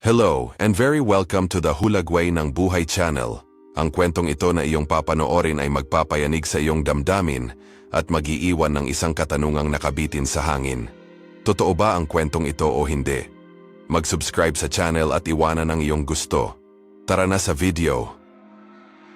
Hello and very welcome to the Hulagway ng Buhay Channel. Ang kwentong ito na iyong papanoorin ay magpapayanig sa iyong damdamin at mag-iiwan ng isang katanungang nakabitin sa hangin. Totoo ba ang kwentong ito o hindi? Mag-subscribe sa channel at iwanan ang iyong gusto. Tara na sa video.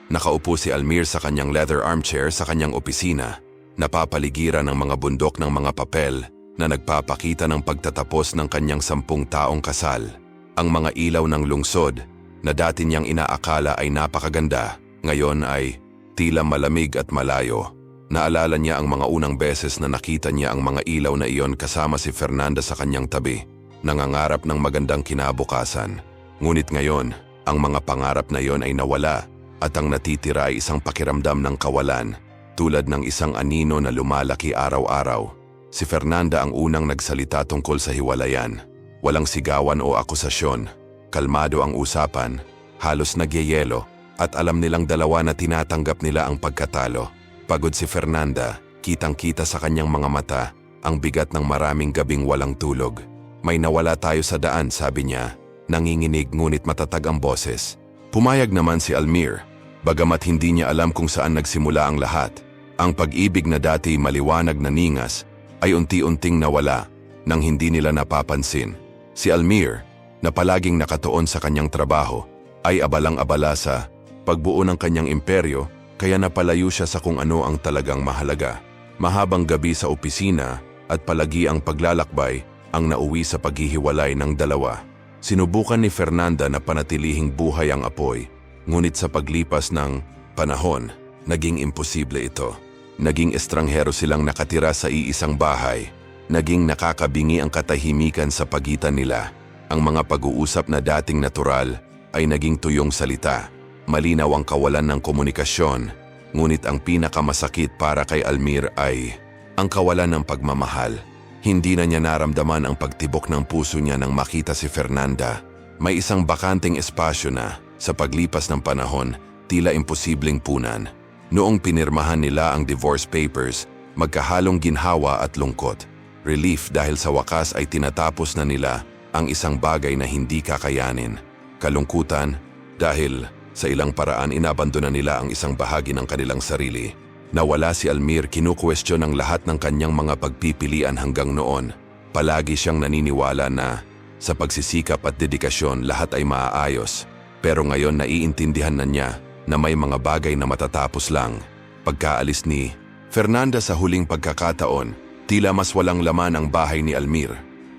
Nakaupo si Almir sa kanyang leather armchair sa kanyang opisina, napapaligiran ng mga bundok ng mga papel na nagpapakita ng pagtatapos ng kanyang 10 taong kasal. Ang mga ilaw ng lungsod na dati niyang inaakala ay napakaganda, ngayon ay tila malamig at malayo. Naalala niya ang mga unang beses na nakita niya ang mga ilaw na iyon kasama si Fernanda sa kanyang tabi, nangangarap ng magandang kinabukasan. Ngunit ngayon, ang mga pangarap na iyon ay nawala at ang natitira ay isang pakiramdam ng kawalan, tulad ng isang anino na lumalaki araw-araw. Si Fernanda ang unang nagsalita tungkol sa hiwalayan. Walang sigawan o akusasyon, kalmado ang usapan, halos nagyayelo, at alam nilang dalawa na tinatanggap nila ang pagkatalo. Pagod si Fernanda, kitang-kita sa kanyang mga mata, ang bigat ng maraming gabing walang tulog. May nawala tayo sa daan, sabi niya, nanginginig ngunit matatag ang boses. Pumayag naman si Almir, bagamat hindi niya alam kung saan nagsimula ang lahat. Ang pag-ibig na dati maliwanag na ningas ay unti-unting nawala nang hindi nila napapansin. Si Almir, na palaging nakatuon sa kanyang trabaho, ay abalang-abala sa pagbuo ng kanyang imperyo kaya napalayo siya sa kung ano ang talagang mahalaga. Mahabang gabi sa opisina at palagi ang paglalakbay ang nauwi sa paghihiwalay ng dalawa. Sinubukan ni Fernanda na panatilihing buhay ang apoy, ngunit sa paglipas ng panahon, naging imposible ito. Naging estranghero silang nakatira sa iisang bahay. Naging nakakabingi ang katahimikan sa pagitan nila. Ang mga pag-uusap na dating natural ay naging tuyong salita. Malinaw ang kawalan ng komunikasyon. Ngunit ang pinakamasakit para kay Almir ay ang kawalan ng pagmamahal. Hindi na niya naramdaman ang pagtibok ng puso niya nang makita si Fernanda. May isang bakanting espasyo na, sa paglipas ng panahon, tila imposibleng punan. Noong pinirmahan nila ang divorce papers, magkahalong ginhawa at lungkot. Relief dahil sa wakas ay tinatapos na nila ang isang bagay na hindi kakayanin. Kalungkutan dahil sa ilang paraan inabandona nila ang isang bahagi ng kanilang sarili. Nawala si Almir, kinukwestiyon ang lahat ng kanyang mga pagpipilian hanggang noon. Palagi siyang naniniwala na sa pagsisikap at dedikasyon lahat ay maaayos. Pero ngayon naiintindihan na niya na may mga bagay na matatapos lang. Pagkaalis ni Fernanda sa huling pagkakataon, tila mas walang laman ang bahay ni Almir.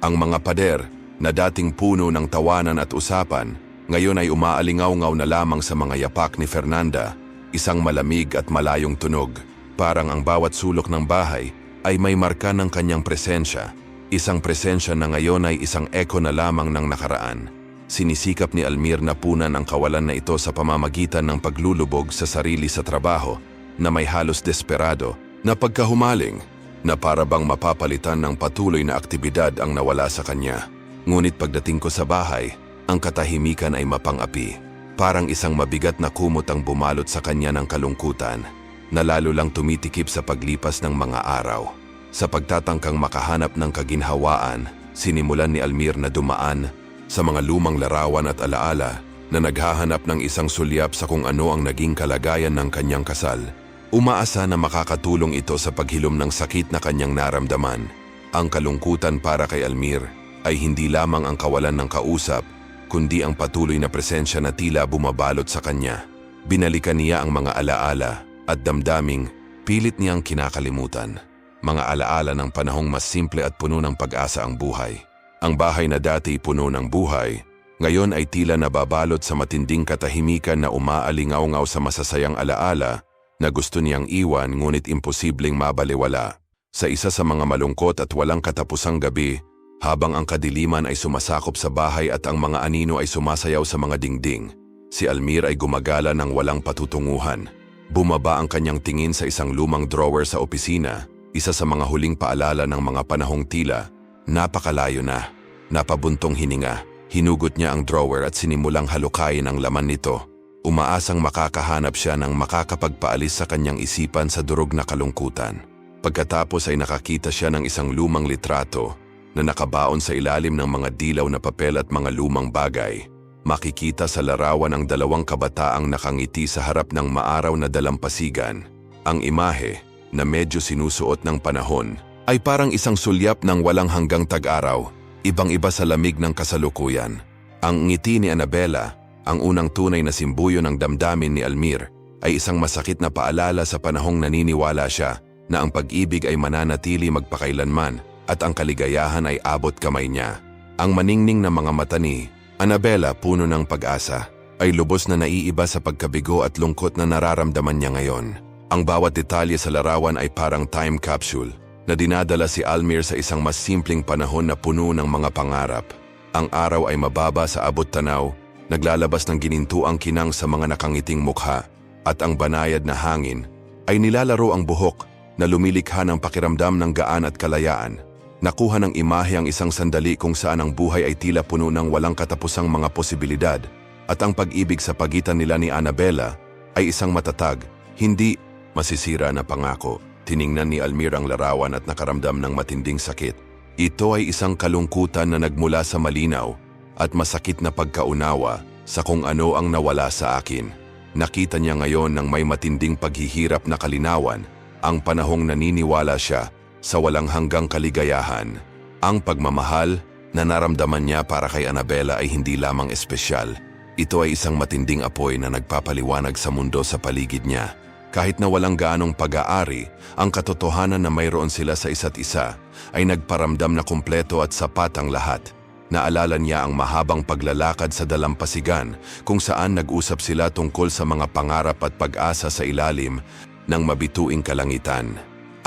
Ang mga pader na dating puno ng tawanan at usapan, ngayon ay umaalingaw-ngaw na lamang sa mga yapak ni Fernanda, isang malamig at malayong tunog. Parang ang bawat sulok ng bahay ay may marka ng kanyang presensya. Isang presensya na ngayon ay isang eko na lamang ng nakaraan. Sinisikap ni Almir na punan ang kawalan na ito sa pamamagitan ng paglulubog sa sarili sa trabaho na may halos desperado na pagkahumaling, na para bang mapapalitan ng patuloy na aktibidad ang nawala sa kanya. Ngunit pagdating ko sa bahay, ang katahimikan ay mapang-api. Parang isang mabigat na kumot ang bumalot sa kanya ng kalungkutan, na lalo lang tumitikip sa paglipas ng mga araw. Sa pagtatangkang makahanap ng kaginhawaan, sinimulan ni Almir na dumaan sa mga lumang larawan at alaala na naghahanap ng isang sulyap sa kung ano ang naging kalagayan ng kanyang kasal. Umaasa na makakatulong ito sa paghilom ng sakit na kanyang naramdaman. Ang kalungkutan para kay Almir ay hindi lamang ang kawalan ng kausap, kundi ang patuloy na presensya na tila bumabalot sa kanya. Binalikan niya ang mga alaala at damdaming pilit niyang kinakalimutan. Mga alaala ng panahong mas simple at puno ng pag-asa ang buhay. Ang bahay na dati puno ng buhay, ngayon ay tila nababalot sa matinding katahimikan na umaalingaw-ngaw sa masasayang alaala na gusto niyang iwan ngunit imposibleng mabaliwala. Sa isa sa mga malungkot at walang katapusang gabi, habang ang kadiliman ay sumasakop sa bahay at ang mga anino ay sumasayaw sa mga dingding, si Almir ay gumagala ng walang patutunguhan. Bumaba ang kanyang tingin sa isang lumang drawer sa opisina, isa sa mga huling paalala ng mga panahong tila napakalayo na. Napabuntong hininga, hinugot niya ang drawer at sinimulang halukayin ang laman nito. Umaasang makakahanap siya ng makakapagpaalis sa kanyang isipan sa durog na kalungkutan. Pagkatapos ay nakakita siya ng isang lumang litrato na nakabaon sa ilalim ng mga dilaw na papel at mga lumang bagay. Makikita sa larawan ang dalawang kabataang nakangiti sa harap ng maaraw na dalampasigan. Ang imahe, na medyo sinusuot ng panahon, ay parang isang sulyap ng walang hanggang tag-araw, ibang-iba sa lamig ng kasalukuyan. Ang ngiti ni Annabella, ang unang tunay na simbuyo ng damdamin ni Almir, ay isang masakit na paalala sa panahong naniniwala siya na ang pag-ibig ay mananatili magpakailanman at ang kaligayahan ay abot kamay niya. Ang maningning na mga mata ni Annabella, puno ng pag-asa, ay lubos na naiiba sa pagkabigo at lungkot na nararamdaman niya ngayon. Ang bawat detalye sa larawan ay parang time capsule na dinadala si Almir sa isang mas simpleng panahon na puno ng mga pangarap. Ang araw ay mababa sa abot tanaw, naglalabas ng ginintuang kinang sa mga nakangiting mukha, at ang banayad na hangin ay nilalaro ang buhok na lumilikha ng pakiramdam ng gaan at kalayaan. Nakuha ng imahe ang isang sandali kung saan ang buhay ay tila puno ng walang katapusang mga posibilidad, at ang pag-ibig sa pagitan nila ni Annabella ay isang matatag, hindi masisira na pangako. Tiningnan ni Almir ang larawan at nakaramdam ng matinding sakit. Ito ay isang kalungkutan na nagmula sa malinaw at masakit na pagkaunawa sa kung ano ang nawala sa akin. Nakita niya ngayon ng may matinding paghihirap na kalinawan, ang panahong naniniwala siya sa walang hanggang kaligayahan. Ang pagmamahal na naramdaman niya para kay Annabella ay hindi lamang espesyal. Ito ay isang matinding apoy na nagpapaliwanag sa mundo sa paligid niya. Kahit na walang gaanong pag-aari, ang katotohanan na mayroon sila sa isa't isa ay nagparamdam na kumpleto at sapat ang lahat. Naalala niya ang mahabang paglalakad sa dalampasigan kung saan nag-usap sila tungkol sa mga pangarap at pag-asa sa ilalim ng mabituing kalangitan.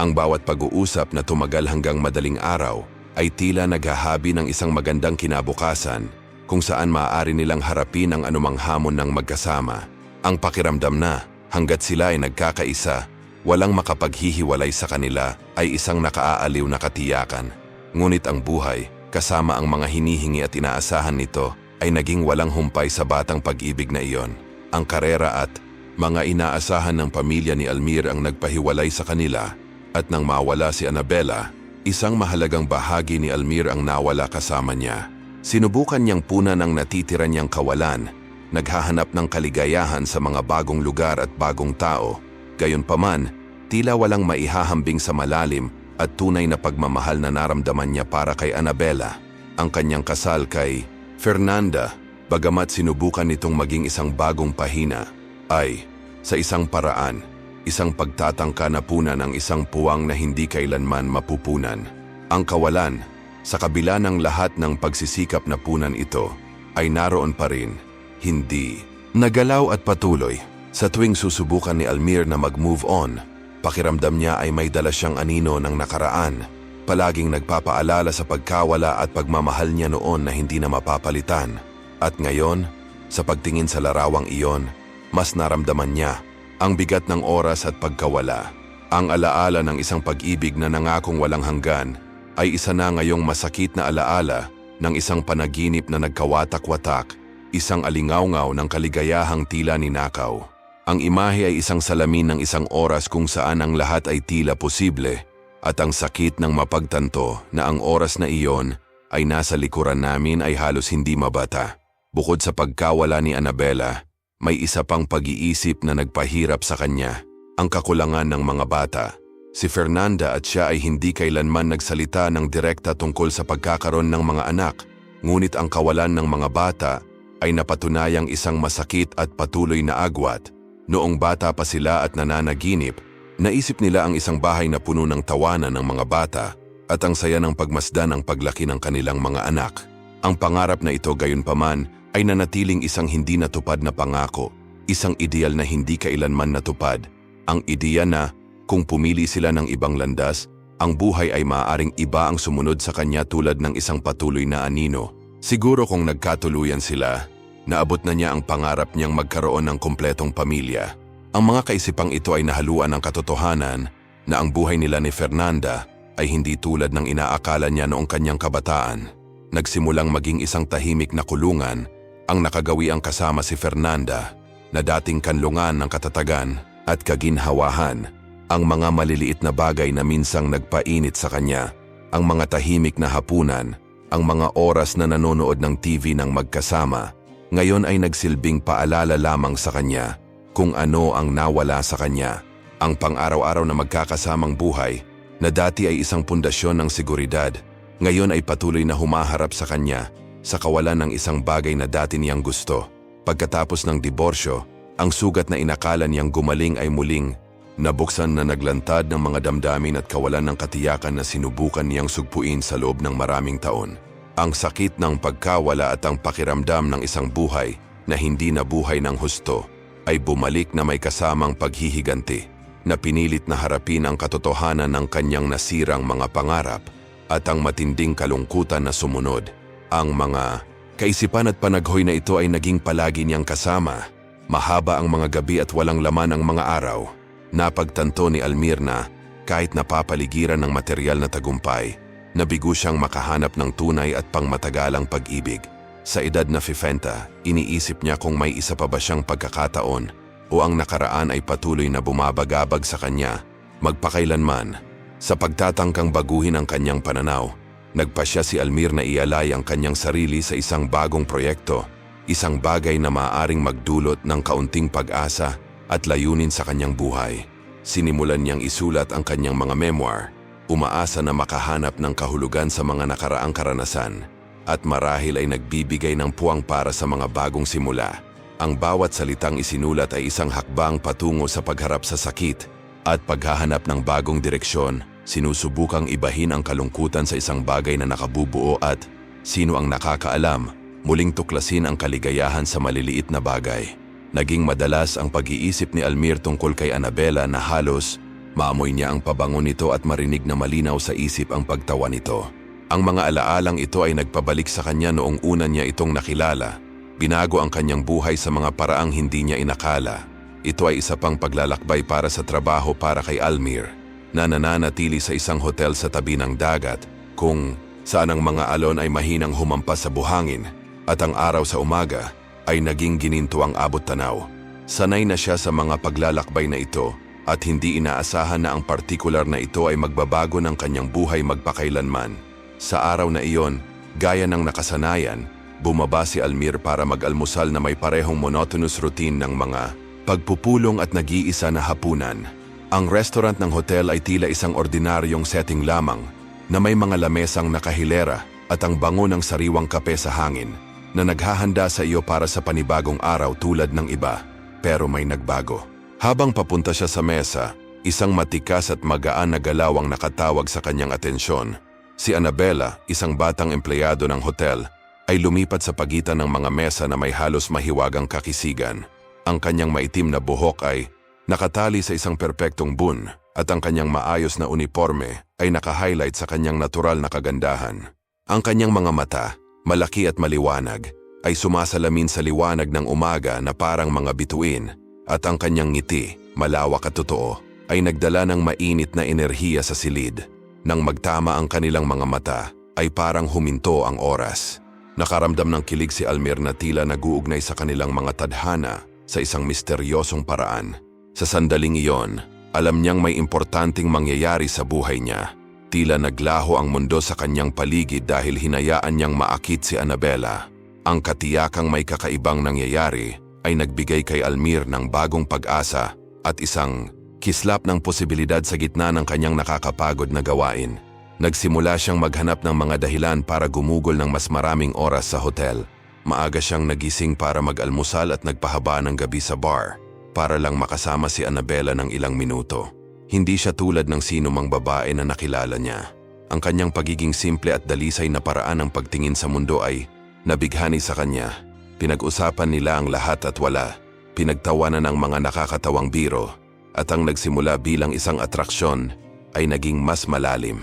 Ang bawat pag-uusap na tumagal hanggang madaling araw ay tila naghahabi ng isang magandang kinabukasan kung saan maaari nilang harapin ang anumang hamon ng magkasama. Ang pakiramdam na hanggat sila ay nagkakaisa, walang makapaghihiwalay sa kanila ay isang nakaaaliw na katiyakan. Ngunit ang buhay, kasama ang mga hinihingi at inaasahan nito, ay naging walang humpay sa batang pag-ibig na iyon. Ang karera at mga inaasahan ng pamilya ni Almir ang nagpahiwalay sa kanila, at nang mawala si Annabella, isang mahalagang bahagi ni Almir ang nawala kasama niya. Sinubukan niyang punan ang natitira niyang kawalan, naghahanap ng kaligayahan sa mga bagong lugar at bagong tao. Gayunpaman, tila walang maihahambing sa malalim at tunay na pagmamahal na naramdaman niya para kay Annabella. Ang kanyang kasal kay Fernanda, bagamat sinubukan nitong maging isang bagong pahina, ay, sa isang paraan, isang pagtatangka na punan ng isang puwang na hindi kailanman mapupunan. Ang kawalan, sa kabila ng lahat ng pagsisikap na punan ito, ay naroon pa rin, hindi nagalaw at patuloy. Sa tuwing susubukan ni Almir na mag-move on, pakiramdam niya ay may dala siyang anino ng nakaraan, palaging nagpapaalala sa pagkawala at pagmamahal niya noon na hindi na mapapalitan. At ngayon, sa pagtingin sa larawang iyon, mas naramdaman niya ang bigat ng oras at pagkawala. Ang alaala ng isang pag-ibig na nangakong walang hanggan ay isa na ngayong masakit na alaala ng isang panaginip na nagkawatak-watak, isang alingawngaw ng kaligayahang tila ninakaw. Ang imahe ay isang salamin ng isang oras kung saan ang lahat ay tila posible, at ang sakit ng mapagtanto na ang oras na iyon ay nasa likuran namin ay halos hindi mabata. Bukod sa pagkawala ni Annabella, may isa pang pag-iisip na nagpahirap sa kanya, ang kakulangan ng mga bata. Si Fernanda at siya ay hindi kailanman nagsalita ng direkta tungkol sa pagkakaroon ng mga anak, ngunit ang kawalan ng mga bata ay napatunayang isang masakit at patuloy na agwat. Noong bata pa sila at nananaginip, naisip nila ang isang bahay na puno ng tawanan ng mga bata at ang saya ng pagmasdan ng paglaki ng kanilang mga anak. Ang pangarap na ito gayunpaman ay nanatiling isang hindi natupad na pangako, isang ideal na hindi kailanman natupad. Ang ideya na kung pumili sila ng ibang landas, ang buhay ay maaaring iba ang sumunod sa kanya tulad ng isang patuloy na anino. Siguro kung nagkatuluyan sila, naabot na niya ang pangarap niyang magkaroon ng kumpletong pamilya. Ang mga kaisipang ito ay nahaluan ng katotohanan na ang buhay nila ni Fernanda ay hindi tulad ng inaakala niya noong kanyang kabataan. Nagsimulang maging isang tahimik na kulungan ang nakagawiang kasama si Fernanda, na dating kanlungan ng katatagan at kaginhawahan. Ang mga maliliit na bagay na minsang nagpainit sa kanya ang mga tahimik na hapunan, ang mga oras na nanonood ng TV ng magkasama, ngayon ay nagsilbing paalala lamang sa kanya kung ano ang nawala sa kanya. Ang pang-araw-araw na magkakasamang buhay na dati ay isang pundasyon ng seguridad, ngayon ay patuloy na humaharap sa kanya sa kawalan ng isang bagay na dati niyang gusto. Pagkatapos ng diborsyo, ang sugat na inakala niyang gumaling ay muling nabuksan na naglantad ng mga damdamin at kawalan ng katiyakan na sinubukan niyang sugpuin sa loob ng maraming taon. Ang sakit ng pagkawala at ang pakiramdam ng isang buhay na hindi nabuhay ng husto ay bumalik na may kasamang paghihiganti na pinilit na harapin ang katotohanan ng kanyang nasirang mga pangarap at ang matinding kalungkutan na sumunod. Ang mga kaisipan at panaghoy na ito ay naging palagi niyang kasama. Mahaba ang mga gabi at walang laman ang mga araw. Napagtanto ni Almir na kahit napapaligiran ng material na tagumpay, nabigo siyang makahanap ng tunay at pangmatagalang pag-ibig. Sa edad na 50, iniisip niya kung may isa pa ba siyang pagkakataon o ang nakaraan ay patuloy na bumabagabag sa kanya magpakailanman. Sa pagtatangkang baguhin ang kanyang pananaw, nagpasya si Almir na ialay ang kanyang sarili sa isang bagong proyekto, isang bagay na maaaring magdulot ng kaunting pag-asa at layunin sa kanyang buhay. Sinimulan niyang isulat ang kanyang mga memoir, umaasa na makahanap ng kahulugan sa mga nakaraang karanasan at marahil ay nagbibigay ng puwang para sa mga bagong simula. Ang bawat salitang isinulat ay isang hakbang patungo sa pagharap sa sakit at paghahanap ng bagong direksyon. Sinusubukang ibahin ang kalungkutan sa isang bagay na nakabubuo at, sino ang nakakaalam, muling tuklasin ang kaligayahan sa maliliit na bagay. Naging madalas ang pag-iisip ni Almir tungkol kay Annabela na halos maamoy niya ang pabango nito at marinig na malinaw sa isip ang pagtawa nito. Ang mga alaalang ito ay nagpabalik sa kanya noong una niya itong nakilala. Binago ang kanyang buhay sa mga paraang hindi niya inakala. Ito ay isa pang paglalakbay para sa trabaho para kay Almir, na nananatili sa isang hotel sa tabi ng dagat kung saan ang mga alon ay mahinang humampas sa buhangin at ang araw sa umaga ay naging gininto ang abot tanaw. Sanay na siya sa mga paglalakbay na ito at hindi inaasahan na ang partikular na ito ay magbabago ng kanyang buhay magpakailanman. Sa araw na iyon, gaya ng nakasanayan, bumaba si Almir para mag-almusal na may parehong monotonous routine ng mga pagpupulong at nag-iisa na hapunan. Ang restaurant ng hotel ay tila isang ordinaryong setting lamang na may mga lamesang nakahilera at ang bango ng sariwang kape sa hangin na naghahanda sa iyo para sa panibagong araw tulad ng iba, pero may nagbago. Habang papunta siya sa mesa, isang matikas at magaan na galaw ang nakatawag sa kanyang atensyon. Si Annabela, isang batang empleyado ng hotel, ay lumipat sa pagitan ng mga mesa na may halos mahiwagang kakisigan. Ang kanyang maitim na buhok ay nakatali sa isang perpektong bun at ang kanyang maayos na uniforme ay naka-highlight sa kanyang natural na kagandahan. Ang kanyang mga mata, malaki at maliwanag, ay sumasalamin sa liwanag ng umaga na parang mga bituin at ang kanyang ngiti, malawak at totoo, ay nagdala ng mainit na enerhiya sa silid. Nang magtama ang kanilang mga mata, ay parang huminto ang oras. Nakaramdam ng kilig si Almir na tila naguugnay sa kanilang mga tadhana sa isang misteryosong paraan. Sa sandaling iyon, alam niyang may importanteng mangyayari sa buhay niya. Tila naglaho ang mundo sa kanyang paligid dahil hinayaan niyang maakit si Annabela. Ang katiyakang may kakaibang nangyayari ay nagbigay kay Almir ng bagong pag-asa at isang kislap ng posibilidad sa gitna ng kanyang nakakapagod na gawain. Nagsimula siyang maghanap ng mga dahilan para gumugol ng mas maraming oras sa hotel. Maaga siyang nagising para mag-almusal at nagpahaba ng gabi sa bar para lang makasama si Annabela ng ilang minuto. Hindi siya tulad ng sinumang babae na nakilala niya. Ang kanyang pagiging simple at dalisay na paraan ng pagtingin sa mundo ay nabighani sa kanya. Pinag-usapan nila ang lahat at wala. Pinagtawanan ang mga nakakatawang biro. At ang nagsimula bilang isang atraksyon ay naging mas malalim.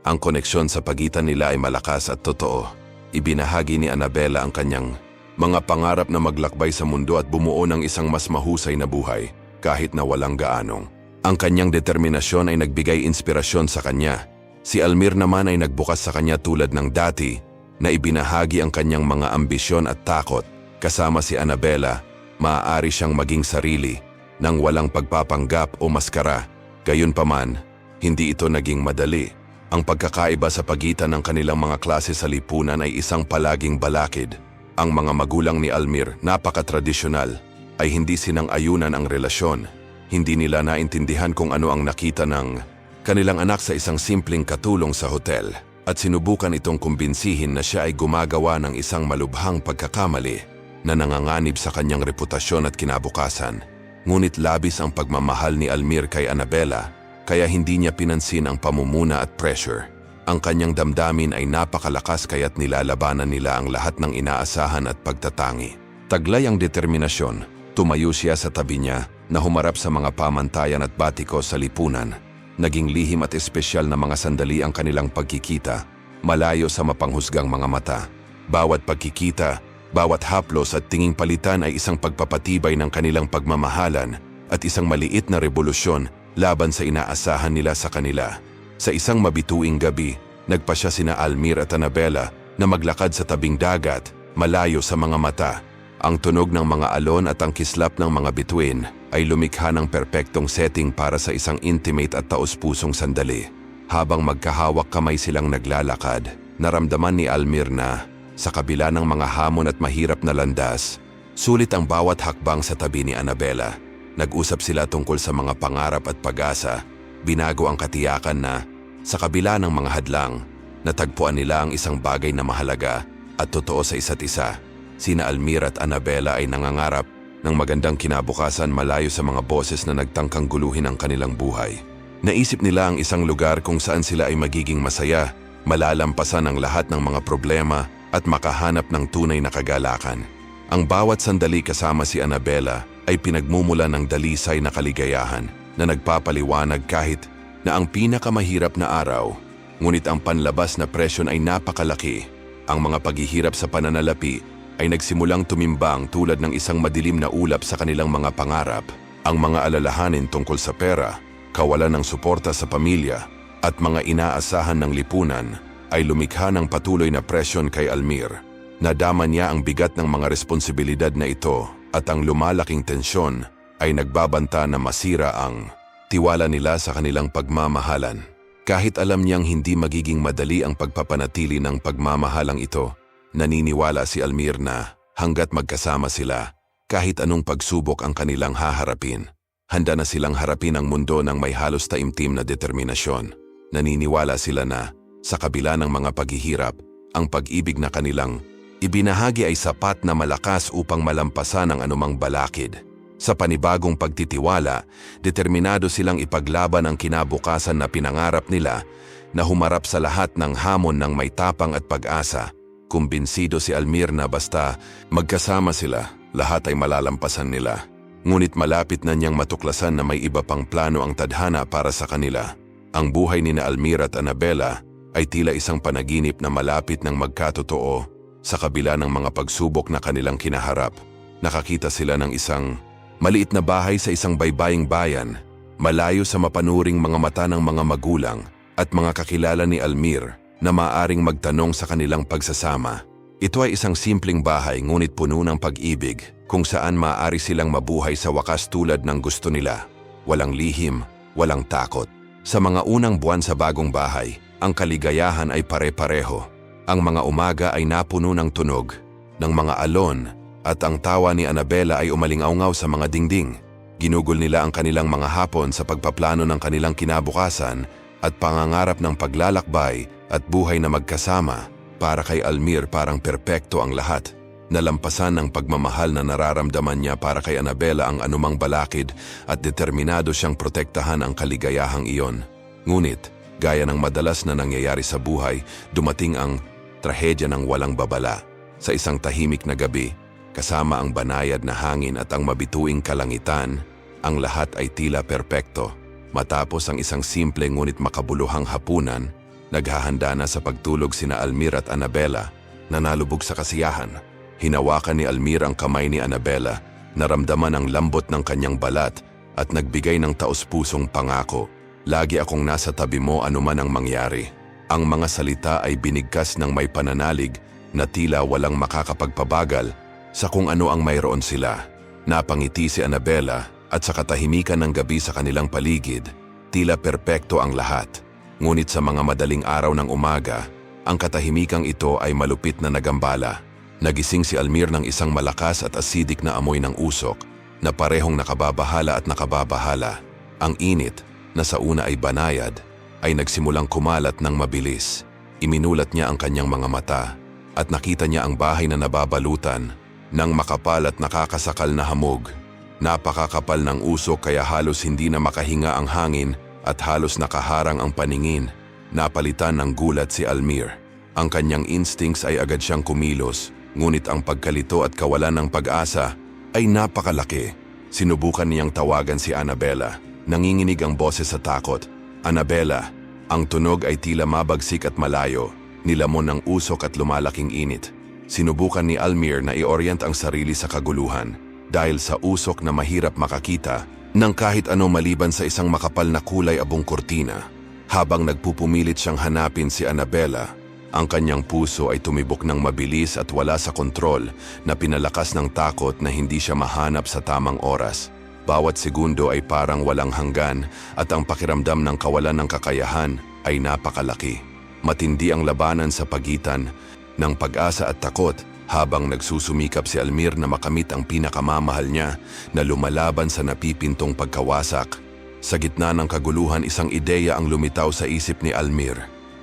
Ang koneksyon sa pagitan nila ay malakas at totoo. Ibinahagi ni Annabela ang kanyang mga pangarap na maglakbay sa mundo at bumuo ng isang mas mahusay na buhay kahit na walang gaanong. Ang kanyang determinasyon ay nagbigay inspirasyon sa kanya. Si Almir naman ay nagbukas sa kanya tulad ng dati na ibinahagi ang kanyang mga ambisyon at takot. Kasama si Annabela, maaari siyang maging sarili nang walang pagpapanggap o maskara. Gayunpaman, hindi ito naging madali. Ang pagkakaiba sa pagitan ng kanilang mga klase sa lipunan ay isang palaging balakid. Ang mga magulang ni Almir, napaka-tradisyonal, ay hindi sinang-ayunan ang relasyon. Hindi nila naintindihan kung ano ang nakita ng kanilang anak sa isang simpleng katulong sa hotel at sinubukan itong kumbinsihin na siya ay gumagawa ng isang malubhang pagkakamali na nanganganib sa kanyang reputasyon at kinabukasan. Ngunit labis ang pagmamahal ni Almir kay Annabella, kaya hindi niya pinansin ang pamumuna at pressure. Ang kanyang damdamin ay napakalakas kaya't nilalabanan nila ang lahat ng inaasahan at pagtatangi. Taglay ang determinasyon, tumayo siya sa tabi niya na humarap sa mga pamantayan at batiko sa lipunan. Naging lihim at espesyal na mga sandali ang kanilang pagkikita, malayo sa mapanghusgang mga mata. Bawat pagkikita, bawat haplos at tinging palitan ay isang pagpapatibay ng kanilang pagmamahalan at isang maliit na revolusyon laban sa inaasahan nila sa kanila. Sa isang mabituing gabi, nagpasya sina Almir at Annabella na maglakad sa tabing dagat, malayo sa mga mata. Ang tunog ng mga alon at ang kislap ng mga bituin ay lumikha ng perpektong setting para sa isang intimate at taos-pusong sandali. Habang magkahawak kamay silang naglalakad, naramdaman ni Almir na, sa kabila ng mga hamon at mahirap na landas, sulit ang bawat hakbang sa tabi ni Annabella. Nag-usap sila tungkol sa mga pangarap at pag-asa. Binago ang katiyakan na, sa kabila ng mga hadlang, natagpuan nila ang isang bagay na mahalaga at totoo sa isa't isa. Sina Almir at Annabella ay nangangarap ng magandang kinabukasan malayo sa mga boses na nagtangkang guluhin ang kanilang buhay. Naisip nila ang isang lugar kung saan sila ay magiging masaya, malalampasan ang lahat ng mga problema at makahanap ng tunay na kagalakan. Ang bawat sandali kasama si Annabella ay pinagmumula ng dalisay na kaligayahan na nagpapaliwanag kahit na ang pinakamahirap na araw. Ngunit ang panlabas na presyon ay napakalaki. Ang mga paghihirap sa pananalapi ay nagsimulang tumimbang tulad ng isang madilim na ulap sa kanilang mga pangarap. Ang mga alalahanin tungkol sa pera, kawalan ng suporta sa pamilya, at mga inaasahan ng lipunan ay lumikha ng patuloy na presyon kay Almir. Nadama niya ang bigat ng mga responsibilidad na ito at ang lumalaking tensyon ay nagbabanta na masira ang tiwala nila sa kanilang pagmamahalan. Kahit alam niyang hindi magiging madali ang pagpapanatili ng pagmamahalang ito, naniniwala si Almir na hanggat magkasama sila, kahit anong pagsubok ang kanilang haharapin, handa na silang harapin ang mundo ng may halos taimtim na determinasyon. Naniniwala sila na, sa kabila ng mga paghihirap, ang pag-ibig na kanilang ibinahagi ay sapat na malakas upang malampasan ang anumang balakid. Sa panibagong pagtitiwala, determinado silang ipaglaban ang kinabukasan na pinangarap nila na humarap sa lahat ng hamon ng may tapang at pag-asa. Kumbinsido si Almir na basta magkasama sila, lahat ay malalampasan nila. Ngunit malapit na niyang matuklasan na may iba pang plano ang tadhana para sa kanila. Ang buhay ni Almir at Annabella ay tila isang panaginip na malapit ng magkatotoo. Sa kabila ng mga pagsubok na kanilang kinaharap, nakakita sila ng isang maliit na bahay sa isang baybaying bayan, malayo sa mapanuring mga mata ng mga magulang at mga kakilala ni Almir na maaaring magtanong sa kanilang pagsasama. Ito ay isang simpleng bahay ngunit puno ng pag-ibig kung saan maaari silang mabuhay sa wakas tulad ng gusto nila. Walang lihim, walang takot. Sa mga unang buwan sa bagong bahay, ang kaligayahan ay pare-pareho. Ang mga umaga ay napuno ng tunog, ng mga alon, at ang tawa ni Annabella ay umalingaw-ngaw sa mga dingding. Ginugol nila ang kanilang mga hapon sa pagpaplano ng kanilang kinabukasan at pangangarap ng paglalakbay at buhay na magkasama. Para kay Almir parang perpekto ang lahat. Nalampasan ng pagmamahal na nararamdaman niya para kay Annabella ang anumang balakid at determinado siyang protektahan ang kaligayahang iyon. Ngunit, gaya ng madalas na nangyayari sa buhay, dumating ang trahedya ng walang babala. Sa isang tahimik na gabi, kasama ang banayad na hangin at ang mabituing kalangitan, ang lahat ay tila perpekto. Matapos ang isang simple ngunit makabuluhang hapunan, naghahanda na sa pagtulog sina Almir at Annabella, na nalubog sa kasiyahan. Hinawakan ni Almir ang kamay ni Annabella, naramdaman ang lambot ng kanyang balat at nagbigay ng taos-pusong pangako. Lagi akong nasa tabi mo anuman ang mangyari. Ang mga salita ay binigkas ng may pananalig na tila walang makakapagpabagal sa kung ano ang mayroon sila. Napangiti si Annabella at sa katahimikan ng gabi sa kanilang paligid, tila perpekto ang lahat. Ngunit sa mga madaling araw ng umaga, ang katahimikang ito ay malupit na nagambala. Nagising si Almir ng isang malakas at acidic na amoy ng usok na parehong nakababahala at nakababahala. Ang init, na sa una ay banayad, ay nagsimulang kumalat ng mabilis. Iminulat niya ang kanyang mga mata at nakita niya ang bahay na nababalutan ng makapal at nakakasakal na hamog. Napakakapal ng usok kaya halos hindi na makahinga ang hangin at halos nakaharang ang paningin. Napalitan ng gulat si Almir. Ang kanyang instincts ay agad siyang kumilos, ngunit ang pagkalito at kawalan ng pag-asa ay napakalaki. Sinubukan niyang tawagan si Annabella. Nanginginig ang boses sa takot. Annabella, ang tunog ay tila mabagsik at malayo, nilamon ng usok at lumalaking init. Sinubukan ni Almir na i-orient ang sarili sa kaguluhan dahil sa usok na mahirap makakita ng kahit ano maliban sa isang makapal na kulay abong kurtina. Habang nagpupumilit siyang hanapin si Annabella, ang kanyang puso ay tumibok ng mabilis at wala sa kontrol na pinalakas ng takot na hindi siya mahanap sa tamang oras. Bawat segundo ay parang walang hanggan at ang pakiramdam ng kawalan ng kakayahan ay napakalaki. Matindi ang labanan sa pagitan ng pag-asa at takot habang nagsusumikap si Almir na makamit ang pinakamamahal niya na lumalaban sa napipintong pagkawasak. Sa gitna ng kaguluhan, isang ideya ang lumitaw sa isip ni Almir.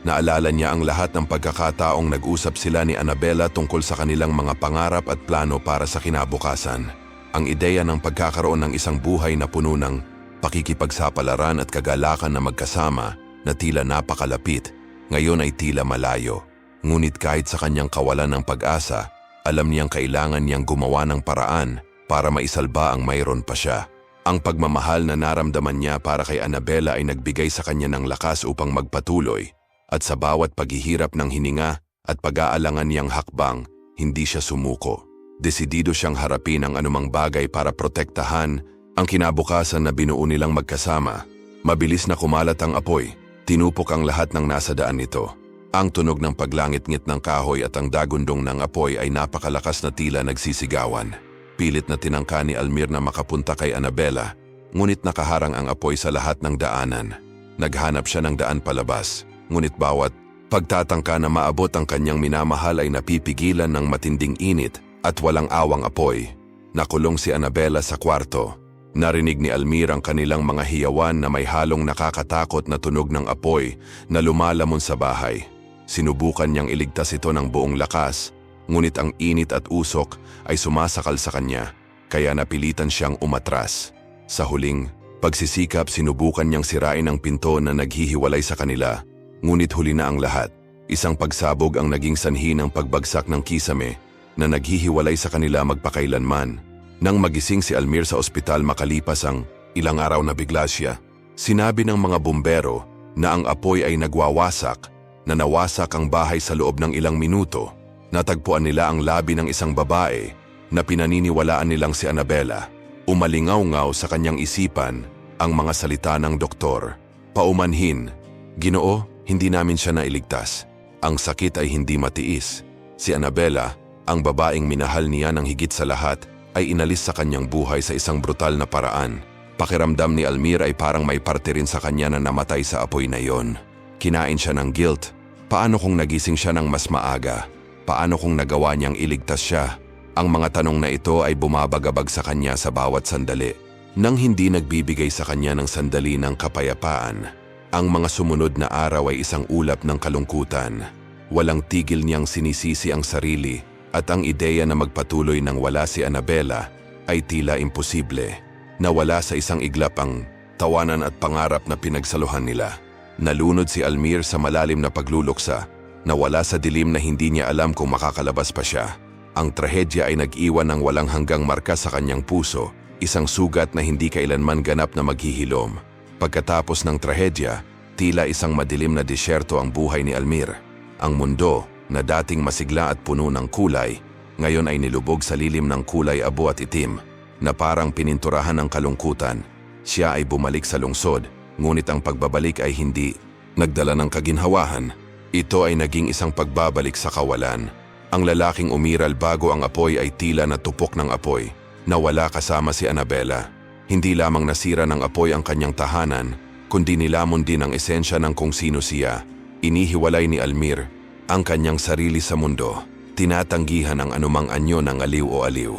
Naalala niya ang lahat ng pagkakataong nag-usap sila ni Annabella tungkol sa kanilang mga pangarap at plano para sa kinabukasan. Ang ideya ng pagkakaroon ng isang buhay na puno ng pakikipagsapalaran at kagalakan na magkasama na tila napakalapit, ngayon ay tila malayo. Ngunit kahit sa kanyang kawalan ng pag-asa, alam niyang kailangan niyang gumawa ng paraan para maisalba ang mayroon pa siya. Ang pagmamahal na naramdaman niya para kay Annabella ay nagbigay sa kanya ng lakas upang magpatuloy, at sa bawat paghihirap ng hininga at pag-aalangan niyang hakbang, hindi siya sumuko. Desidido siyang harapin ang anumang bagay para protektahan ang kinabukasan na binuo nilang magkasama. Mabilis na kumalat ang apoy, tinupok ang lahat ng nasa daan nito. Ang tunog ng paglangit-ngit ng kahoy at ang dagundong ng apoy ay napakalakas na tila nagsisigawan. Pilit na tinangka ni Almir na makapunta kay Annabella, ngunit nakaharang ang apoy sa lahat ng daanan. Naghanap siya ng daan palabas, ngunit bawat pagtatangka na maabot ang kanyang minamahal ay napipigilan ng matinding init at walang awang apoy. Nakulong si Annabella sa kwarto. Narinig ni Almir ang kanilang mga hiyawan na may halong nakakatakot na tunog ng apoy na lumalamon sa bahay. Sinubukan niyang iligtas ito ng buong lakas, ngunit ang init at usok ay sumasakal sa kanya, kaya napilitan siyang umatras. Sa huling pagsisikap, sinubukan niyang sirain ang pinto na naghihiwalay sa kanila, ngunit huli na ang lahat. Isang pagsabog ang naging sanhi ng pagbagsak ng kisame na naghihiwalay sa kanila magpakailanman. Nang magising si Almir sa ospital makalipas ang ilang araw na bigla siya, sinabi ng mga bumbero na ang apoy ay nagwawasak, na nawasak ang bahay sa loob ng ilang minuto. Natagpuan nila ang labi ng isang babae na pinaniniwalaan nilang si Annabella. Umalingaw-ngaw sa kanyang isipan ang mga salita ng doktor. Paumanhin, "Ginoo, hindi namin siya nailigtas. Ang sakit ay hindi matiis." Si Annabella, ang babaeng minahal niya ng higit sa lahat, ay inalis sa kanyang buhay sa isang brutal na paraan. Pakiramdam ni Almir ay parang may parte rin sa kanya na namatay sa apoy na iyon. Kinain siya ng guilt. Paano kung nagising siya ng mas maaga? Paano kung nagawa niyang iligtas siya? Ang mga tanong na ito ay bumabagabag sa kanya sa bawat sandali, nang hindi nagbibigay sa kanya ng sandali ng kapayapaan. Ang mga sumunod na araw ay isang ulap ng kalungkutan. Walang tigil niyang sinisisi ang sarili, at ang ideya na magpatuloy nang wala si Annabella ay tila imposible. Nawala sa isang iglap ang tawanan at pangarap na pinagsaluhan nila. Nalunod si Almir sa malalim na pagluluksa, nawala sa dilim na hindi niya alam kung makakalabas pa siya. Ang trahedya ay nag-iwan ng walang hanggang marka sa kanyang puso, isang sugat na hindi kailanman ganap na maghihilom. Pagkatapos ng trahedya, tila isang madilim na disyerto ang buhay ni Almir. Ang mundo, na dating masigla at puno ng kulay, ngayon ay nilubog sa lilim ng kulay abo at itim, na parang pininturahan ng kalungkutan. Siya ay bumalik sa lungsod, ngunit ang pagbabalik ay hindi nagdala ng kaginhawahan. Ito ay naging isang pagbabalik sa kawalan. Ang lalaking umiral bago ang apoy ay tila natupok ng apoy, na wala kasama si Annabella. Hindi lamang nasira ng apoy ang kanyang tahanan, kundi nilamon din ang esensya ng kung sino siya. Inihiwalay ni Almir ang kanyang sarili sa mundo. Tinatanggihan ang anumang anyo ng aliw o aliw.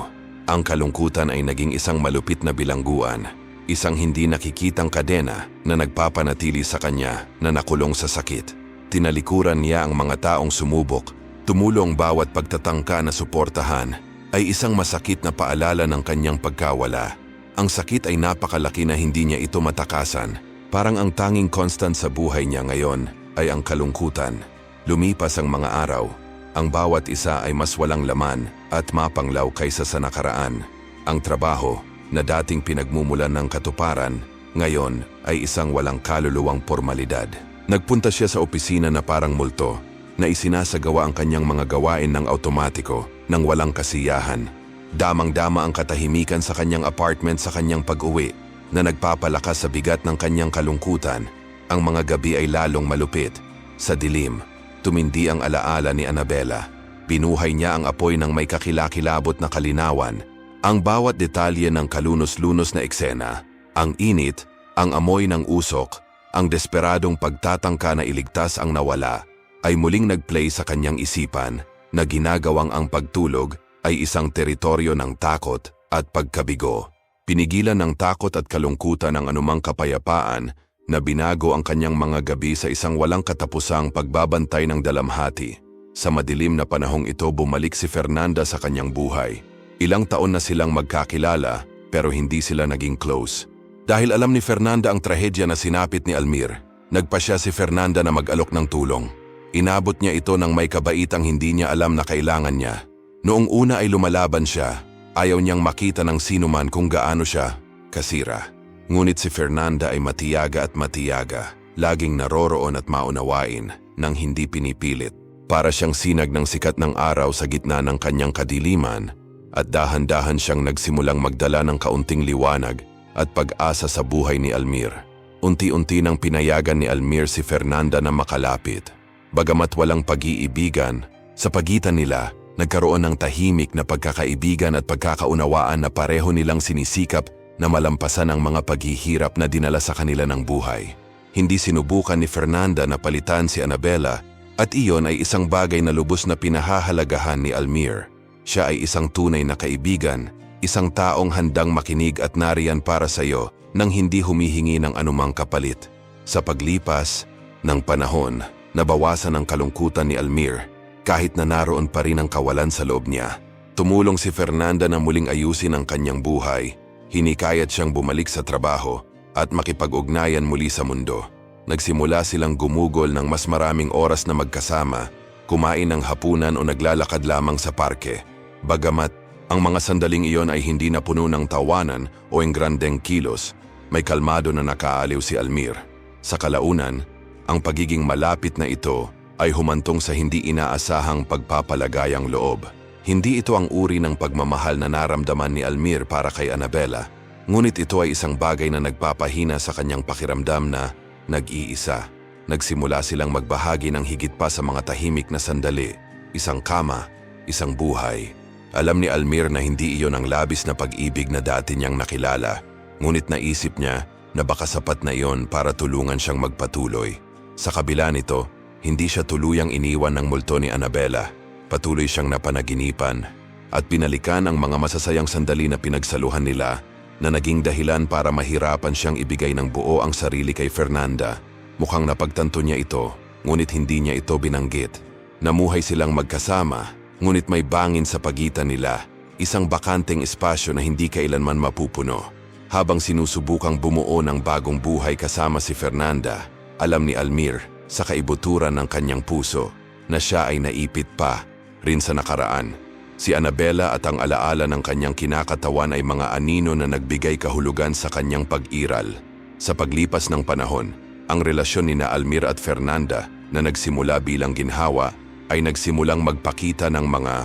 Ang kalungkutan ay naging isang malupit na bilangguan, isang hindi nakikitang kadena na nagpapanatili sa kanya na nakulong sa sakit. Tinalikuran niya ang mga taong sumubok, tumulong bawat pagtatangka na suportahan ay isang masakit na paalala ng kanyang pagkawala. Ang sakit ay napakalaki na hindi niya ito matakasan. Parang ang tanging constant sa buhay niya ngayon ay ang kalungkutan. Lumipas ang mga araw. Ang bawat isa ay mas walang laman at mapanglaw kaysa sa nakaraan. Ang trabaho na dating pinagmumulan ng katuparan, ngayon ay isang walang kaluluwang formalidad. Nagpunta siya sa opisina na parang multo, na isinasagawa ang kanyang mga gawain ng automatiko nang walang kasiyahan. Damang-dama ang katahimikan sa kanyang apartment sa kanyang pag-uwi na nagpapalakas sa bigat ng kanyang kalungkutan. Ang mga gabi ay lalong malupit. Sa dilim, tumindi ang alaala ni Annabella. Pinuhay niya ang apoy ng may kakilakilabot na kalinawan. Ang bawat detalye ng kalunos-lunos na eksena, ang init, ang amoy ng usok, ang desperadong pagtatangka na iligtas ang nawala, ay muling nag-play sa kanyang isipan na ginagawang ang pagtulog ay isang teritoryo ng takot at pagkabigo. Pinigilan ng takot at kalungkutan ang anumang kapayapaan na binago ang kanyang mga gabi sa isang walang katapusang pagbabantay ng dalamhati. Sa madilim na panahong ito bumalik si Fernanda sa kanyang buhay. Ilang taon na silang magkakilala pero hindi sila naging close. Dahil alam ni Fernanda ang trahedya na sinapit ni Almir, nagpasya si Fernanda na mag-alok ng tulong. Inabot niya ito ng may kabaitang hindi niya alam na kailangan niya. Noong una ay lumalaban siya, ayaw niyang makita ng sinuman kung gaano siya kasira. Ngunit si Fernanda ay matiyaga at matiyaga, laging naroroon at maunawain nang hindi pinipilit. Para siyang sinag ng sikat ng araw sa gitna ng kanyang kadiliman at dahan-dahan siyang nagsimulang magdala ng kaunting liwanag at pag-asa sa buhay ni Almir. Unti-unti nang pinayagan ni Almir si Fernanda na makalapit. Bagamat walang pag-iibigan, sa pagitan nila, nagkaroon ng tahimik na pagkakaibigan at pagkakaunawaan na pareho nilang sinisikap na malampasan ang mga paghihirap na dinala sa kanila ng buhay. Hindi sinubukan ni Fernanda na palitan si Annabella at iyon ay isang bagay na lubos na pinahahalagahan ni Almir. Siya ay isang tunay na kaibigan, isang taong handang makinig at nariyan para sa iyo nang hindi humihingi ng anumang kapalit. Sa paglipas ng panahon, nabawasan ang kalungkutan ni Almir kahit na naroon pa rin ang kawalan sa loob niya. Tumulong si Fernanda na muling ayusin ang kanyang buhay. Hinikayat siyang bumalik sa trabaho at makipag-ugnayan muli sa mundo. Nagsimula silang gumugol ng mas maraming oras na magkasama, kumain ng hapunan o naglalakad lamang sa parke. Bagamat ang mga sandaling iyon ay hindi na puno ng tawanan o engrandeng kilos, may kalmado na nakaaliw si Almir. Sa kalaunan, ang pagiging malapit na ito ay humantong sa hindi inaasahang pagpapalagayang loob. Hindi ito ang uri ng pagmamahal na naramdaman ni Almir para kay Annabella, ngunit ito ay isang bagay na nagpapahina sa kanyang pakiramdam na nag-iisa. Nagsimula silang magbahagi ng higit pa sa mga tahimik na sandali, isang kama, isang buhay. Alam ni Almir na hindi iyon ang labis na pag-ibig na dati niyang nakilala, ngunit naisip niya na baka sapat na iyon para tulungan siyang magpatuloy. Sa kabila nito, hindi siya tuluyang iniwan ng multo ni Annabella. Patuloy siyang napanaginipan at pinalikan ang mga masasayang sandali na pinagsaluhan nila na naging dahilan para mahirapan siyang ibigay ng buo ang sarili kay Fernanda. Mukhang napagtanto niya ito, ngunit hindi niya ito binanggit. Namuhay silang magkasama, ngunit may bangin sa pagitan nila, isang bakanteng espasyo na hindi kailanman mapupuno. Habang sinusubukang bumuo ng bagong buhay kasama si Fernanda, alam ni Almir sa kaibuturan ng kanyang puso na siya ay naipit pa rin sa nakaraan. Si Annabella at ang alaala ng kanyang kinakatawan ay mga anino na nagbigay kahulugan sa kanyang pag-iral. Sa paglipas ng panahon, ang relasyon nina Almir at Fernanda na nagsimula bilang ginhawa ay nagsimulang magpakita ng mga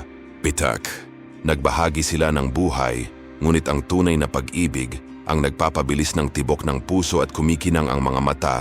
bitak. Nagbahagi sila ng buhay, ngunit ang tunay na pag-ibig, ang nagpapabilis ng tibok ng puso at kumikinang ang mga mata,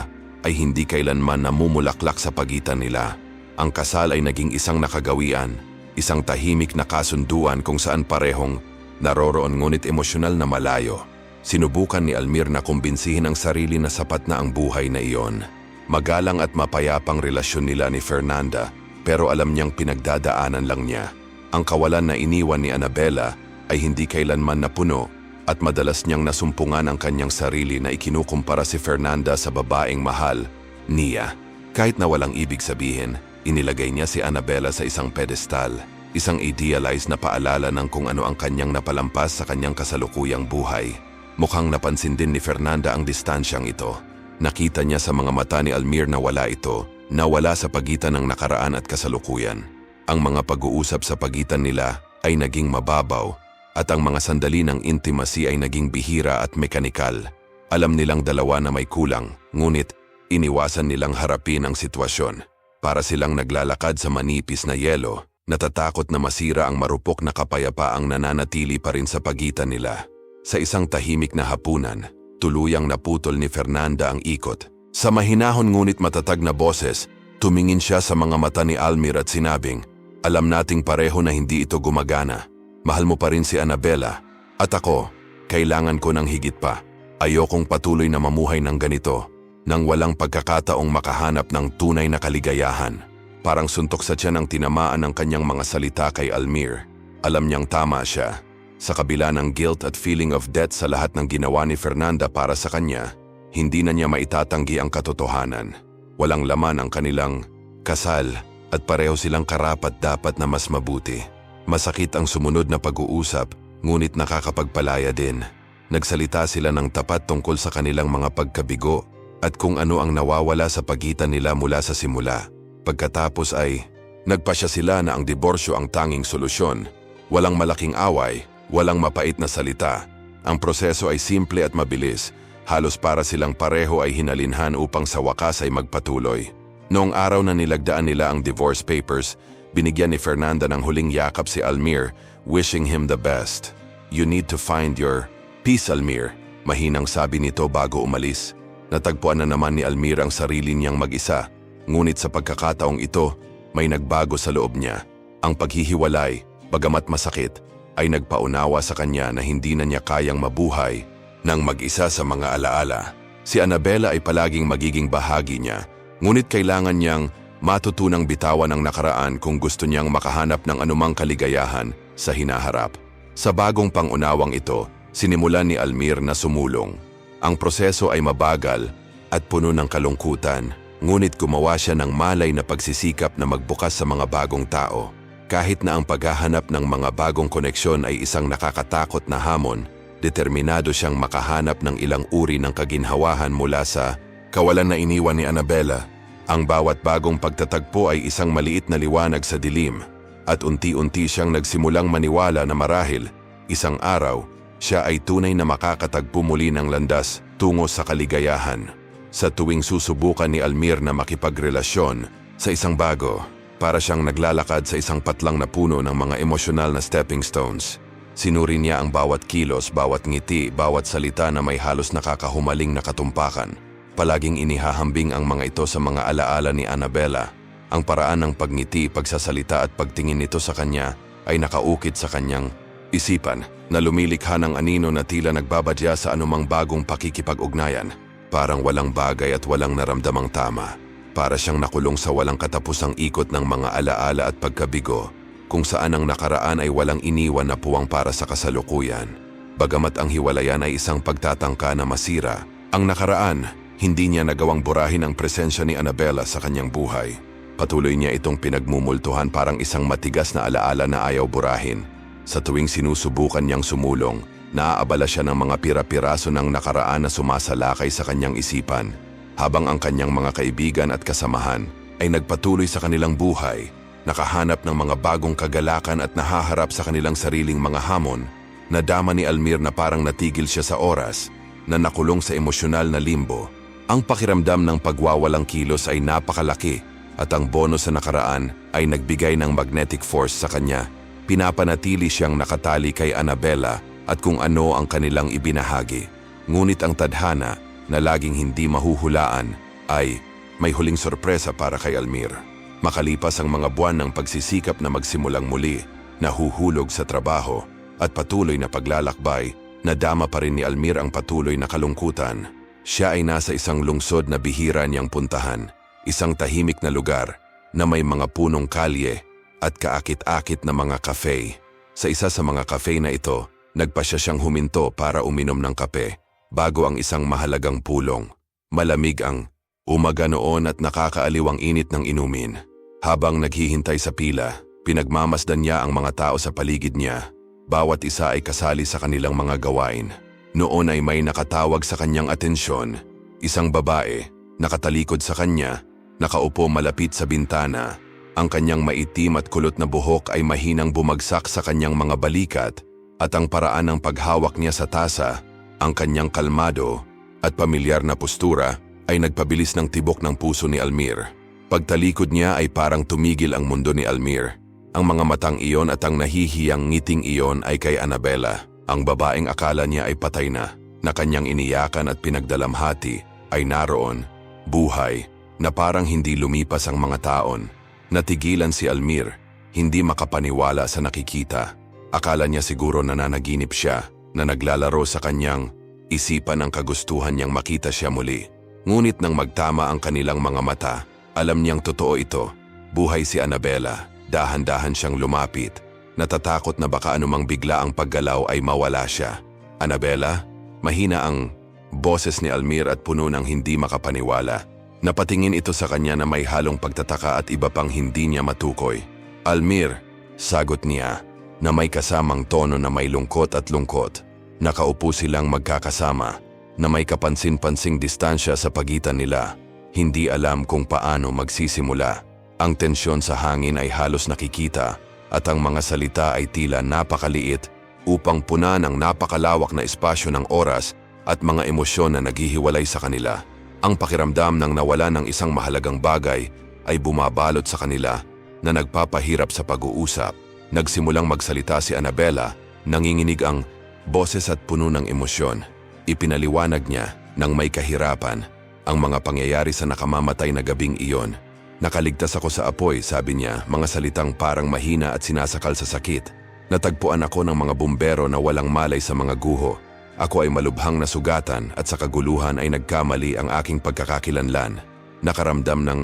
ay hindi kailanman namumulaklak sa pagitan nila. Ang kasal ay naging isang nakagawian, isang tahimik na kasunduan kung saan parehong naroroon ngunit emosyonal na malayo. Sinubukan ni Almir na kumbinsihin ang sarili na sapat na ang buhay na iyon. Magalang at mapayapang relasyon nila ni Fernanda, pero alam niyang pinagdadaanan lang niya. Ang kawalan na iniwan ni Annabella ay hindi kailanman napuno at madalas niyang nasumpungan ang kanyang sarili na ikinukumpara si Fernanda sa babaeng mahal, Nia. Kahit na walang ibig sabihin, inilagay niya si Annabella sa isang pedestal, isang idealized na paalala ng kung ano ang kanyang napalampas sa kanyang kasalukuyang buhay. Mukhang napansin din ni Fernanda ang distansyang ito. Nakita niya sa mga mata ni Almir na wala ito, nawala sa pagitan ng nakaraan at kasalukuyan. Ang mga pag-uusap sa pagitan nila ay naging mababaw at ang mga sandali ng intimacy ay naging bihira at mekanikal. Alam nilang dalawa na may kulang, ngunit iniwasan nilang harapin ang sitwasyon. Para silang naglalakad sa manipis na yelo, natatakot na masira ang marupok na kapayapaang nananatili pa rin sa pagitan nila. Sa isang tahimik na hapunan, tuluyang naputol ni Fernanda ang ikot. Sa mahinahon ngunit matatag na boses, tumingin siya sa mga mata ni Almir at sinabing, "Alam nating pareho na hindi ito gumagana. Mahal mo pa rin si Annabella. At ako, kailangan ko ng higit pa. Ayokong patuloy na mamuhay ng ganito, nang walang pagkakataong makahanap ng tunay na kaligayahan." Parang suntok sa tiyan ang tinamaan ng kanyang mga salita kay Almir. Alam niyang tama siya. Sa kabila ng guilt at feeling of debt sa lahat ng ginawa ni Fernanda para sa kanya, hindi na niya maitatanggi ang katotohanan. Walang laman ang kanilang kasal at pareho silang karapat-dapat na mas mabuti. Masakit ang sumunod na pag-uusap, ngunit nakakapagpalaya din. Nagsalita sila ng tapat tungkol sa kanilang mga pagkabigo at kung ano ang nawawala sa pagitan nila mula sa simula. Pagkatapos ay, nagpasya sila na ang diborsyo ang tanging solusyon. Walang malaking away, walang mapait na salita. Ang proseso ay simple at mabilis. Halos para silang pareho ay hinalinhan upang sa wakas ay magpatuloy. Noong araw na nilagdaan nila ang divorce papers, binigyan ni Fernanda ng huling yakap si Almir, wishing him the best. "You need to find your peace, Almir," mahinang sabi nito bago umalis. Natagpuan na naman ni Almir ang sarili niyang mag-isa, ngunit sa pagkakataong ito, may nagbago sa loob niya. Ang paghihiwalay, bagamat masakit, ay nagpaunawa sa kanya na hindi na niya kayang mabuhay nang mag-isa sa mga alaala. Si Annabella ay palaging magiging bahagi niya, ngunit kailangan niyang matutunang bitawan ang nakaraan kung gusto niyang makahanap ng anumang kaligayahan sa hinaharap. Sa bagong pangunawang ito, sinimulan ni Almir na sumulong. Ang proseso ay mabagal at puno ng kalungkutan, ngunit gumawa siya ng malay na pagsisikap na magbukas sa mga bagong tao. Kahit na ang paghahanap ng mga bagong koneksyon ay isang nakakatakot na hamon, determinado siyang makahanap ng ilang uri ng kaginhawahan mula sa kawalan na iniwan ni Annabella. Ang bawat bagong pagtatagpo ay isang maliit na liwanag sa dilim, at unti-unti siyang nagsimulang maniwala na marahil, isang araw, siya ay tunay na makakatagpo muli ng landas tungo sa kaligayahan. Sa tuwing susubukan ni Almir na makipagrelasyon sa isang bago, para siyang naglalakad sa isang patlang na puno ng mga emosyonal na stepping stones. Sinuri niya ang bawat kilos, bawat ngiti, bawat salita na may halos nakakahumaling na katumpakan. Palaging inihahambing ang mga ito sa mga alaala ni Annabella. Ang paraan ng pagngiti, pagsasalita at pagtingin nito sa kanya ay nakaukit sa kanyang isipan na lumilikha ng anino na tila nagbabadya sa anumang bagong pakikipag-ugnayan. Parang walang bagay at walang naramdamang tama. Para siyang nakulong sa walang katapusang ikot ng mga alaala at pagkabigo, kung saan ang nakaraan ay walang iniwan na puwang para sa kasalukuyan. Bagamat ang hiwalayan ay isang pagtatangka na masira, ang nakaraan, hindi niya nagawang burahin ang presensya ni Annabella sa kanyang buhay. Patuloy niya itong pinagmumultuhan parang isang matigas na alaala na ayaw burahin. Sa tuwing sinusubukan niyang sumulong, naaabala siya ng mga pira-piraso ng nakaraan na sumasalakay sa kanyang isipan, habang ang kanyang mga kaibigan at kasamahan ay nagpatuloy sa kanilang buhay, nakahanap ng mga bagong kagalakan at nahaharap sa kanilang sariling mga hamon. Nadama ni Almir na parang natigil siya sa oras, na nakulong sa emosyonal na limbo. Ang pakiramdam ng pagwawalang kilos ay napakalaki at ang bonus sa nakaraan ay nagbigay ng magnetic force sa kanya. Pinapanatili siyang nakatali kay Annabella at kung ano ang kanilang ibinahagi. Ngunit ang tadhana na laging hindi mahuhulaan ay may huling sorpresa para kay Almir. Makalipas ang mga buwan ng pagsisikap na magsimulang muli, nahuhulog sa trabaho at patuloy na paglalakbay, Nadama pa rin ni Almir ang patuloy na kalungkutan. Siya ay nasa isang lungsod na bihira niyang puntahan, isang tahimik na lugar na may mga punong kalye at kaakit-akit na mga cafe. Sa isa sa mga cafe na ito, nagpasya siyang huminto para uminom ng kape bago ang isang mahalagang pulong. Malamig ang umaga noon at nakakaaliw ang init ng inumin. Habang naghihintay sa pila, pinagmamasdan niya ang mga tao sa paligid niya. Bawat isa ay kasali sa kanilang mga gawain. Noon ay may nakatawag sa kanyang atensyon. Isang babae, nakatalikod sa kanya, nakaupo malapit sa bintana. Ang kanyang maitim at kulot na buhok ay mahinang bumagsak sa kanyang mga balikat at ang paraan ng paghawak niya sa tasa, ang kanyang kalmado at pamilyar na postura ay nagpabilis ng tibok ng puso ni Almir. Pagtalikod niya ay parang tumigil ang mundo ni Almir. Ang mga matang iyon at ang nahihiyang ngiting iyon ay kay Annabela. Ang babaeng akala niya ay patay na kanyang iniyakan at pinagdalamhati, ay naroon, buhay, na parang hindi lumipas ang mga taon. Natigilan si Almir, hindi makapaniwala sa nakikita. Akala niya siguro nananaginip siya, na naglalaro sa kanyang isipan ang kagustuhan niyang makita siya muli. Ngunit nang magtama ang kanilang mga mata, alam niyang totoo ito. Buhay si Annabela. Dahan-dahan siyang lumapit. Natatakot na baka anumang bigla ang paggalaw ay mawala siya. Annabela? Mahina ang boses ni Almir at puno ng hindi makapaniwala. Napatingin ito sa kanya na may halong pagtataka at iba pang hindi niya matukoy. Almir, sagot niya, na may kasamang tono na may lungkot at lungkot. Nakaupo silang magkakasama, na may kapansin-pansing distansya sa pagitan nila. Hindi alam kung paano magsisimula. Ang tensyon sa hangin ay halos nakikita at ang mga salita ay tila napakaliit upang punan ang napakalawak na espasyo ng oras at mga emosyon na naghihiwalay sa kanila. Ang pakiramdam ng nawala ng isang mahalagang bagay ay bumabalot sa kanila na nagpapahirap sa pag-uusap. Nagsimulang magsalita si Annabela, nanginginig ang boses at puno ng emosyon. Ipinaliwanag niya nang may kahirapan ang mga pangyayari sa nakamamatay na gabing iyon. Nakaligtas ako sa apoy, sabi niya, mga salitang parang mahina at sinasakal sa sakit. Natagpuan ako ng mga bumbero na walang malay sa mga guho. Ako ay malubhang nasugatan at sa kaguluhan ay nagkamali ang aking pagkakakilanlan. Nakaramdam ng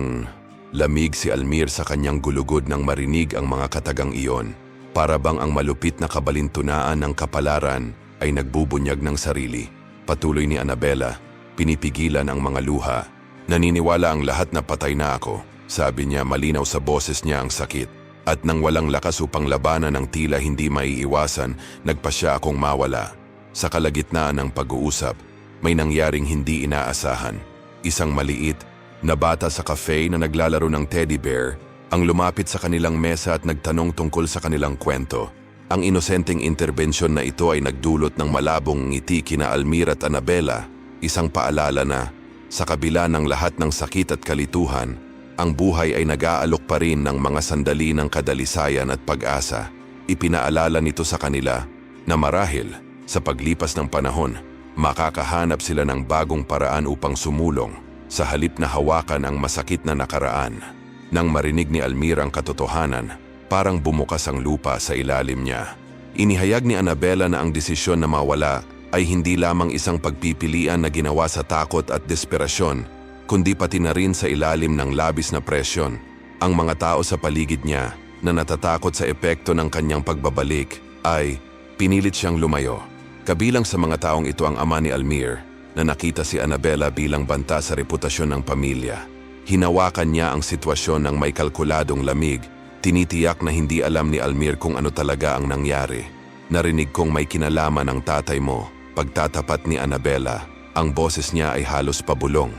lamig si Almir sa kanyang gulugod nang marinig ang mga katagang iyon. Para bang ang malupit na kabalintunaan ng kapalaran ay nagbubunyag ng sarili. Patuloy ni Annabela, pinipigilan ang mga luha. Naniniwala ang lahat na patay na ako, sabi niya, malinaw sa boses niya ang sakit. At nang walang lakas upang labanan ng tila hindi maiiwasan, nagpasya akong mawala. Sa kalagitnaan ng pag-uusap, may nangyaring hindi inaasahan. Isang maliit na bata sa cafe na naglalaro ng teddy bear ang lumapit sa kanilang mesa at nagtanong tungkol sa kanilang kwento. Ang inosenteng interbensyon na ito ay nagdulot ng malabong ngiti kina Almir at Annabela, isang paalala na sa kabila ng lahat ng sakit at kalituhan, ang buhay ay nag-aalok pa rin ng mga sandali ng kadalisayan at pag-asa. Ipinaalala nito sa kanila na marahil sa paglipas ng panahon, makakahanap sila ng bagong paraan upang sumulong sa halip na hawakan ang masakit na nakaraan. Nang marinig ni Almir ang katotohanan, parang bumukas ang lupa sa ilalim niya. Inihayag ni Annabela na ang desisyon na mawala ay hindi lamang isang pagpipilian na ginawa sa takot at desperasyon, kundi pati na rin sa ilalim ng labis na presyon. Ang mga tao sa paligid niya na natatakot sa epekto ng kanyang pagbabalik ay pinilit siyang lumayo. Kabilang sa mga taong ito ang ama ni Almir na nakita si Annabela bilang banta sa reputasyon ng pamilya. Hinawakan niya ang sitwasyon ng may kalkuladong lamig, tinitiyak na hindi alam ni Almir kung ano talaga ang nangyari. Narinig kong may kinalaman ang tatay mo. Pagtatapat ni Annabela, ang boses niya ay halos pabulong.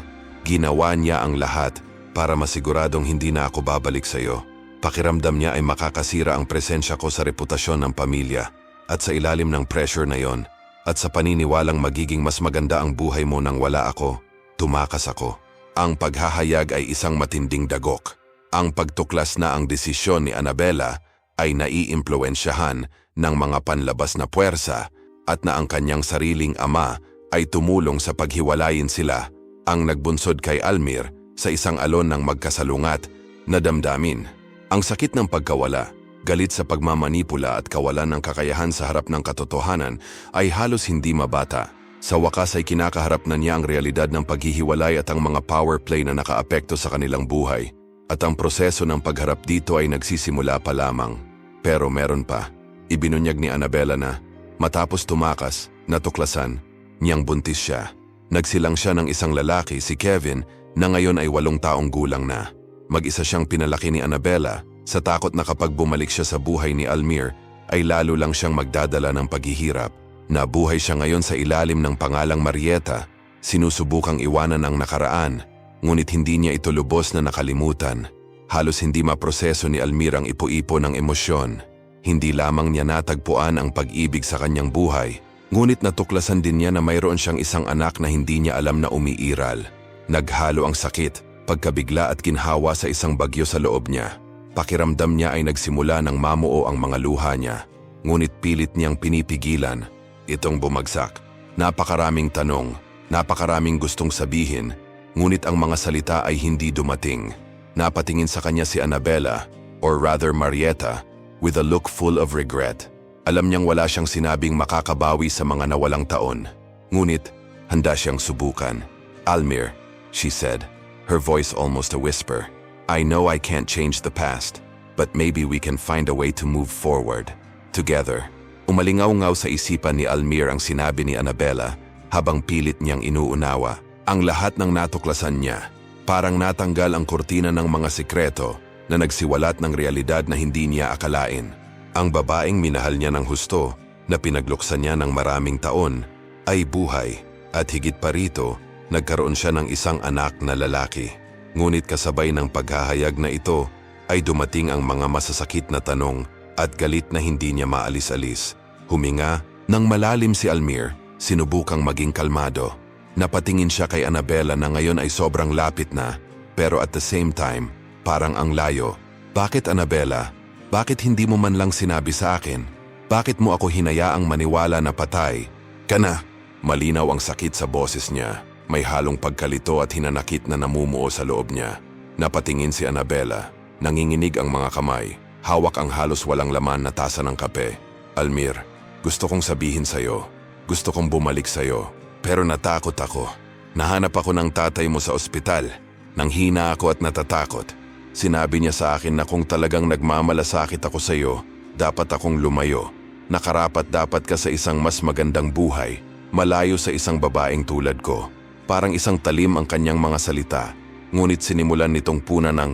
Ginawa niya ang lahat para masiguradong hindi na ako babalik sa iyo. Pakiramdam niya ay makakasira ang presensya ko sa reputasyon ng pamilya. At sa ilalim ng pressure na yon, at sa paniniwalang magiging mas maganda ang buhay mo nang wala ako, tumakas ako. Ang paghahayag ay isang matinding dagok. Ang pagtuklas na ang desisyon ni Annabela ay naiimpluwensyahan ng mga panlabas na puwersa at na ang kanyang sariling ama ay tumulong sa paghiwalayin sila, ang nagbunsod kay Almir sa isang alon ng magkasalungat na damdamin. Ang sakit ng pagkawala galit sa pagmamanipula at kawalan ng kakayahan sa harap ng katotohanan, ay halos hindi mabata. Sa wakas ay kinakaharap na niya ang realidad ng paghihiwalay at ang mga power play na nakaapekto sa kanilang buhay. At ang proseso ng pagharap dito ay nagsisimula pa lamang. Pero meron pa. Ibinunyag ni Annabella na, matapos tumakas, natuklasan, niyang buntis siya. Nagsilang siya ng isang lalaki, si Kevin, na ngayon ay 8 taong gulang na. Mag-isa siyang pinalaki ni Annabella, sa takot na kapag bumalik siya sa buhay ni Almir, ay lalo lang siyang magdadala ng paghihirap. Nabuhay siya ngayon sa ilalim ng pangalang Marieta, sinusubukang iwanan ang nakaraan, ngunit hindi niya ito lubos na nakalimutan. Halos hindi maproseso ni Almir ang ipo-ipo ng emosyon. Hindi lamang niya natagpuan ang pag-ibig sa kanyang buhay, ngunit natuklasan din niya na mayroon siyang isang anak na hindi niya alam na umiiral. Naghalo ang sakit, pagkabigla at ginhawa sa isang bagyo sa loob niya. Pakiramdam niya ay nagsimula ng mamuo ang mga luha niya, ngunit pilit niyang pinipigilan itong bumagsak. Napakaraming tanong, napakaraming gustong sabihin, ngunit ang mga salita ay hindi dumating. Napatingin sa kanya si Annabella, or rather Marieta, with a look full of regret. Alam niyang wala siyang sinabing makakabawi sa mga nawalang taon, ngunit handa siyang subukan. "Almir," she said, her voice almost a whisper, "I know I can't change the past, but maybe we can find a way to move forward together." Umalingaw-ngaw sa isipan ni Almir ang sinabi ni Annabella habang pilit niyang inuunawa. Ang lahat ng natuklasan niya, parang natanggal ang kurtina ng mga sikreto na nagsiwalat ng realidad na hindi niya akalain. Ang babaeng minahal niya ng husto, na pinagluksan niya ng maraming taon, ay buhay, at higit pa rito, nagkaroon siya ng isang anak na lalaki. Ngunit kasabay ng paghahayag na ito, ay dumating ang mga masasakit na tanong at galit na hindi niya maalis-alis. Huminga, nang malalim si Almir, sinubukang maging kalmado. Napatingin siya kay Annabella na ngayon ay sobrang lapit na, pero at the same time, parang ang layo. "Bakit, Annabella? Bakit hindi mo man lang sinabi sa akin? Bakit mo ako hinayaang maniwala na patay ka na?" Malinaw ang sakit sa boses niya. May halong pagkalito at hinanakit na namumuo sa loob niya. Napatingin si Annabella. Nanginginig ang mga kamay. Hawak ang halos walang laman na tasa ng kape. "Almir, gusto kong sabihin sa'yo. Gusto kong bumalik sa'yo. Pero natakot ako. Nahanap ako ng tatay mo sa ospital. Nanghina ako at natatakot. Sinabi niya sa akin na kung talagang nagmamalasakit ako sa'yo, dapat akong lumayo. Nakarapat dapat ka sa isang mas magandang buhay, malayo sa isang babaeng tulad ko." Parang isang talim ang kanyang mga salita, ngunit sinimulan nitong puna ng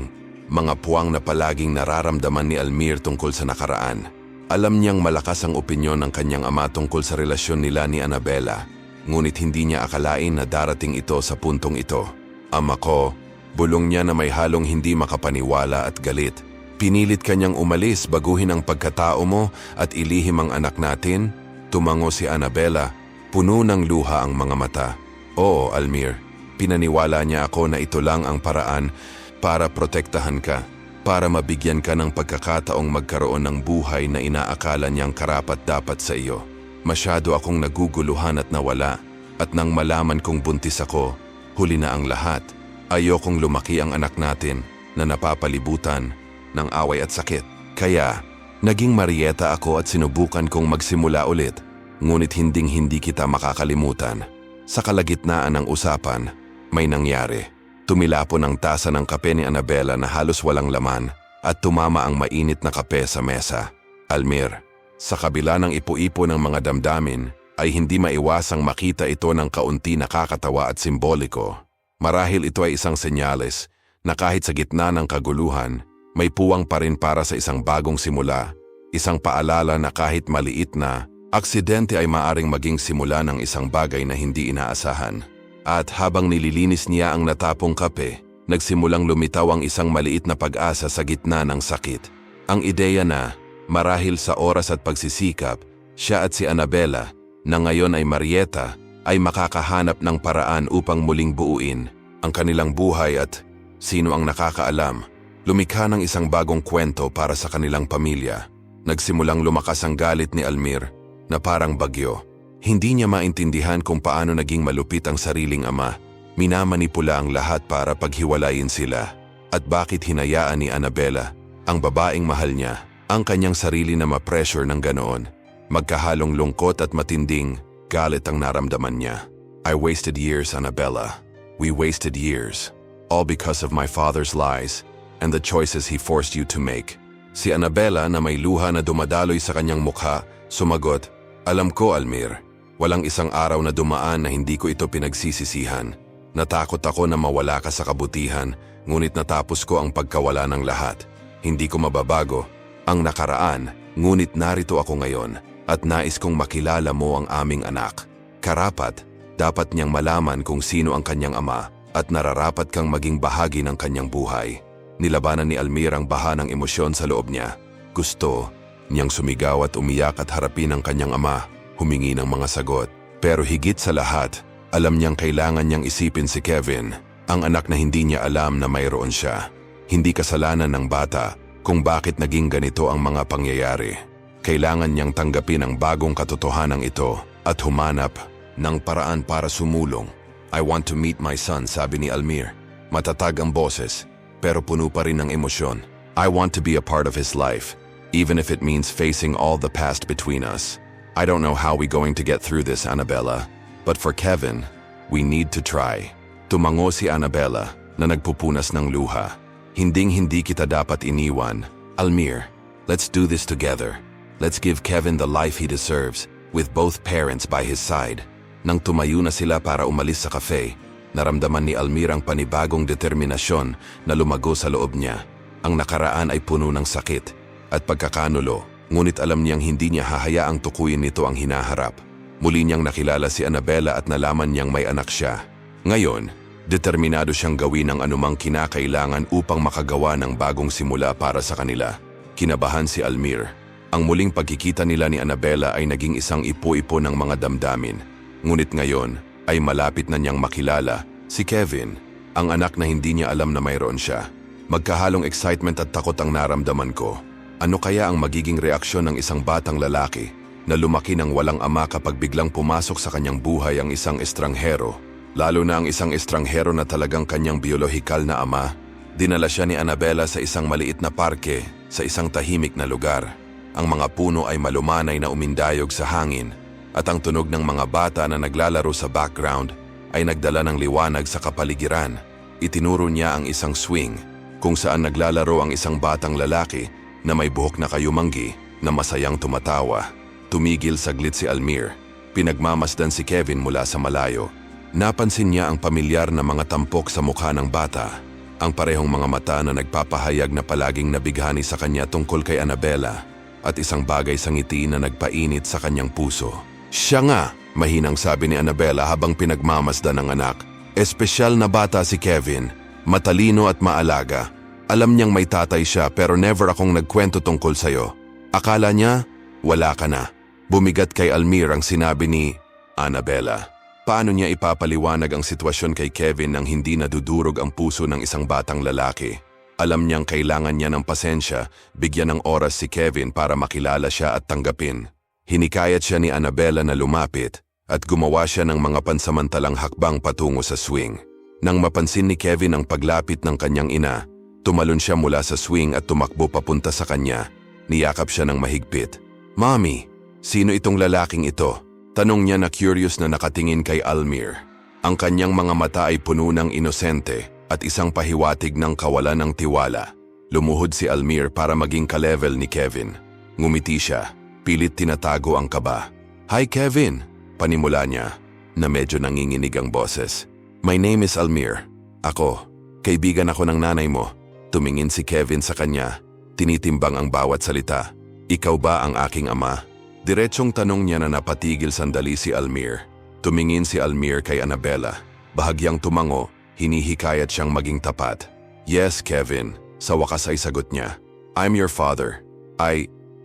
mga puwang na palaging nararamdaman ni Almir tungkol sa nakaraan. Alam niyang malakas ang opinyon ng kanyang ama tungkol sa relasyon nila ni Annabella, ngunit hindi niya akalain na darating ito sa puntong ito. "Ama ko," bulong niya na may halong hindi makapaniwala at galit. "Pinilit kanyang umalis, baguhin ang pagkatao mo at ilihim ang anak natin?" Tumango si Annabella, puno ng luha ang mga mata. "Oo, Almir, pinaniwala niya ako na ito lang ang paraan para protektahan ka, para mabigyan ka ng pagkakataong magkaroon ng buhay na inaakala niyang karapat-dapat sa iyo. Masyado akong naguguluhan at nawala, at nang malaman kong buntis ako, huli na ang lahat. Ayokong lumaki ang anak natin na napapalibutan ng away at sakit. Kaya, naging Marieta ako at sinubukan kong magsimula ulit, ngunit hinding-hindi kita makakalimutan." Sa kalagitnaan ng usapan, may nangyari. Tumilapon ang tasa ng kape ni Annabella na halos walang laman at tumama ang mainit na kape sa mesa. "Almir, sa kabila ng ipo-ipo ng mga damdamin, ay hindi maiwasang makita ito ng kaunti nakakatawa at simboliko. Marahil ito ay isang senyales na kahit sa gitna ng kaguluhan, may puwang pa rin para sa isang bagong simula, isang paalala na kahit maliit na aksidente ay maaring maging simula ng isang bagay na hindi inaasahan." At habang nililinis niya ang natapong kape, nagsimulang lumitaw ang isang maliit na pag-asa sa gitna ng sakit. Ang ideya na, marahil sa oras at pagsisikap, siya at si Annabella, na ngayon ay Marieta, ay makakahanap ng paraan upang muling buuin ang kanilang buhay at, sino ang nakakaalam, lumikha ng isang bagong kwento para sa kanilang pamilya. Nagsimulang lumakas ang galit ni Almir, na parang bagyo. Hindi niya maintindihan kung paano naging malupit ang sariling ama. Minamanipula ang lahat para paghiwalayin sila. At bakit hinayaan ni Annabella, ang babaeng mahal niya, ang kanyang sarili na ma-pressure ng ganoon. Magkahalong lungkot at matinding galit ang naramdaman niya. I wasted years, Annabella. We wasted years. All because of my father's lies and the choices he forced you to make. Si Annabella na may luha na dumadaloy sa kanyang mukha, sumagot, "Alam ko, Almir. Walang isang araw na dumaan na hindi ko ito pinagsisisihan. Natakot ako na mawala ka sa kabutihan, ngunit natapos ko ang pagkawala ng lahat. Hindi ko mababago ang nakaraan, ngunit narito ako ngayon at nais kong makilala mo ang aming anak. Karapat, dapat niyang malaman kung sino ang kanyang ama at nararapat kang maging bahagi ng kanyang buhay." Nilabanan ni Almir ang baha ng emosyon sa loob niya. Gusto niyang sumigaw at umiyak at harapin ang kanyang ama, humingi ng mga sagot. Pero higit sa lahat, alam niyang kailangan niyang isipin si Kevin, ang anak na hindi niya alam na mayroon siya. Hindi kasalanan ng bata kung bakit naging ganito ang mga pangyayari. Kailangan niyang tanggapin ang bagong katotohanan ito at humanap ng paraan para sumulong. "I want to meet my son," sabi ni Almir. Matatag ang boses, pero puno pa rin ng emosyon. "I want to be a part of his life, even if it means facing all the past between us. I don't know how we're going to get through this, Annabella, but for Kevin, we need to try." Tumango si Annabella na nagpupunas ng luha. "Hinding-hindi kita dapat iniwan. Almir, let's do this together. Let's give Kevin the life he deserves, with both parents by his side." Nang tumayo na sila para umalis sa cafe, naramdaman ni Almir ang panibagong determinasyon na lumago sa loob niya. Ang nakaraan ay puno ng sakit at pagkakanulo, ngunit alam niyang hindi niya hahayaang tukuyin nito ang hinaharap. Muli niyang nakilala si Annabella at nalaman niyang may anak siya. Ngayon, determinado siyang gawin ang anumang kinakailangan upang makagawa ng bagong simula para sa kanila. Kinabahan si Almir. Ang muling pagkikita nila ni Annabella ay naging isang ipo-ipo ng mga damdamin. Ngunit ngayon ay malapit na niyang makilala si Kevin, ang anak na hindi niya alam na mayroon siya. Magkahalong excitement at takot ang naramdaman ko. Ano kaya ang magiging reaksyon ng isang batang lalaki na lumaki ng walang ama kapag biglang pumasok sa kanyang buhay ang isang estranghero? Lalo na ang isang estranghero na talagang kanyang biolohikal na ama. Dinala siya ni Annabella sa isang maliit na parke sa isang tahimik na lugar. Ang mga puno ay malumanay na umindayog sa hangin at ang tunog ng mga bata na naglalaro sa background ay nagdala ng liwanag sa kapaligiran. Itinuro niya ang isang swing kung saan naglalaro ang isang batang lalaki na may buhok na kayumanggi na masayang tumatawa. Tumigil saglit si Almir. Pinagmamasdan si Kevin mula sa malayo. Napansin niya ang pamilyar na mga tampok sa mukha ng bata. Ang parehong mga mata na nagpapahayag na palaging nabighani sa kanya tungkol kay Annabella at isang bagay sa ngiti na nagpainit sa kanyang puso. "Siya nga," mahinang sabi ni Annabella habang pinagmamasdan ng anak. "Espesyal na bata si Kevin, matalino at maalaga. Alam niyang may tatay siya pero never akong nagkwento tungkol sa'yo. Akala niya, wala ka na." Bumigat kay Almir ang sinabi ni Annabella. Paano niya ipapaliwanag ang sitwasyon kay Kevin nang hindi nadudurog ang puso ng isang batang lalaki? Alam niyang kailangan niya ng pasensya, bigyan ng oras si Kevin para makilala siya at tanggapin. Hinikayat siya ni Annabella na lumapit at gumawa siya ng mga pansamantalang hakbang patungo sa swing. Nang mapansin ni Kevin ang paglapit ng kanyang ina, tumalon siya mula sa swing at tumakbo papunta sa kanya. Niyakap siya ng mahigpit. "Mommy, sino itong lalaking ito?" Tanong niya na curious na nakatingin kay Almir. Ang kanyang mga mata ay puno ng inosente at isang pahiwatig ng kawalan ng tiwala. Lumuhod si Almir para maging ka-level ni Kevin. Ngumiti siya. Pilit tinatago ang kaba. "Hi Kevin," panimula niya, na medyo nanginginig ang boses. "My name is Almir. Ako, kaibigan ako ng nanay mo." Tumingin si Kevin sa kanya, tinitimbang ang bawat salita. "Ikaw ba ang aking ama?" Diretsong tanong niya na napatigil sandali si Almir. Tumingin si Almir kay Annabella. Bahagyang tumango, hinihikayat siyang maging tapat. "Yes, Kevin," sa wakas ay sagot niya. "I'm your father.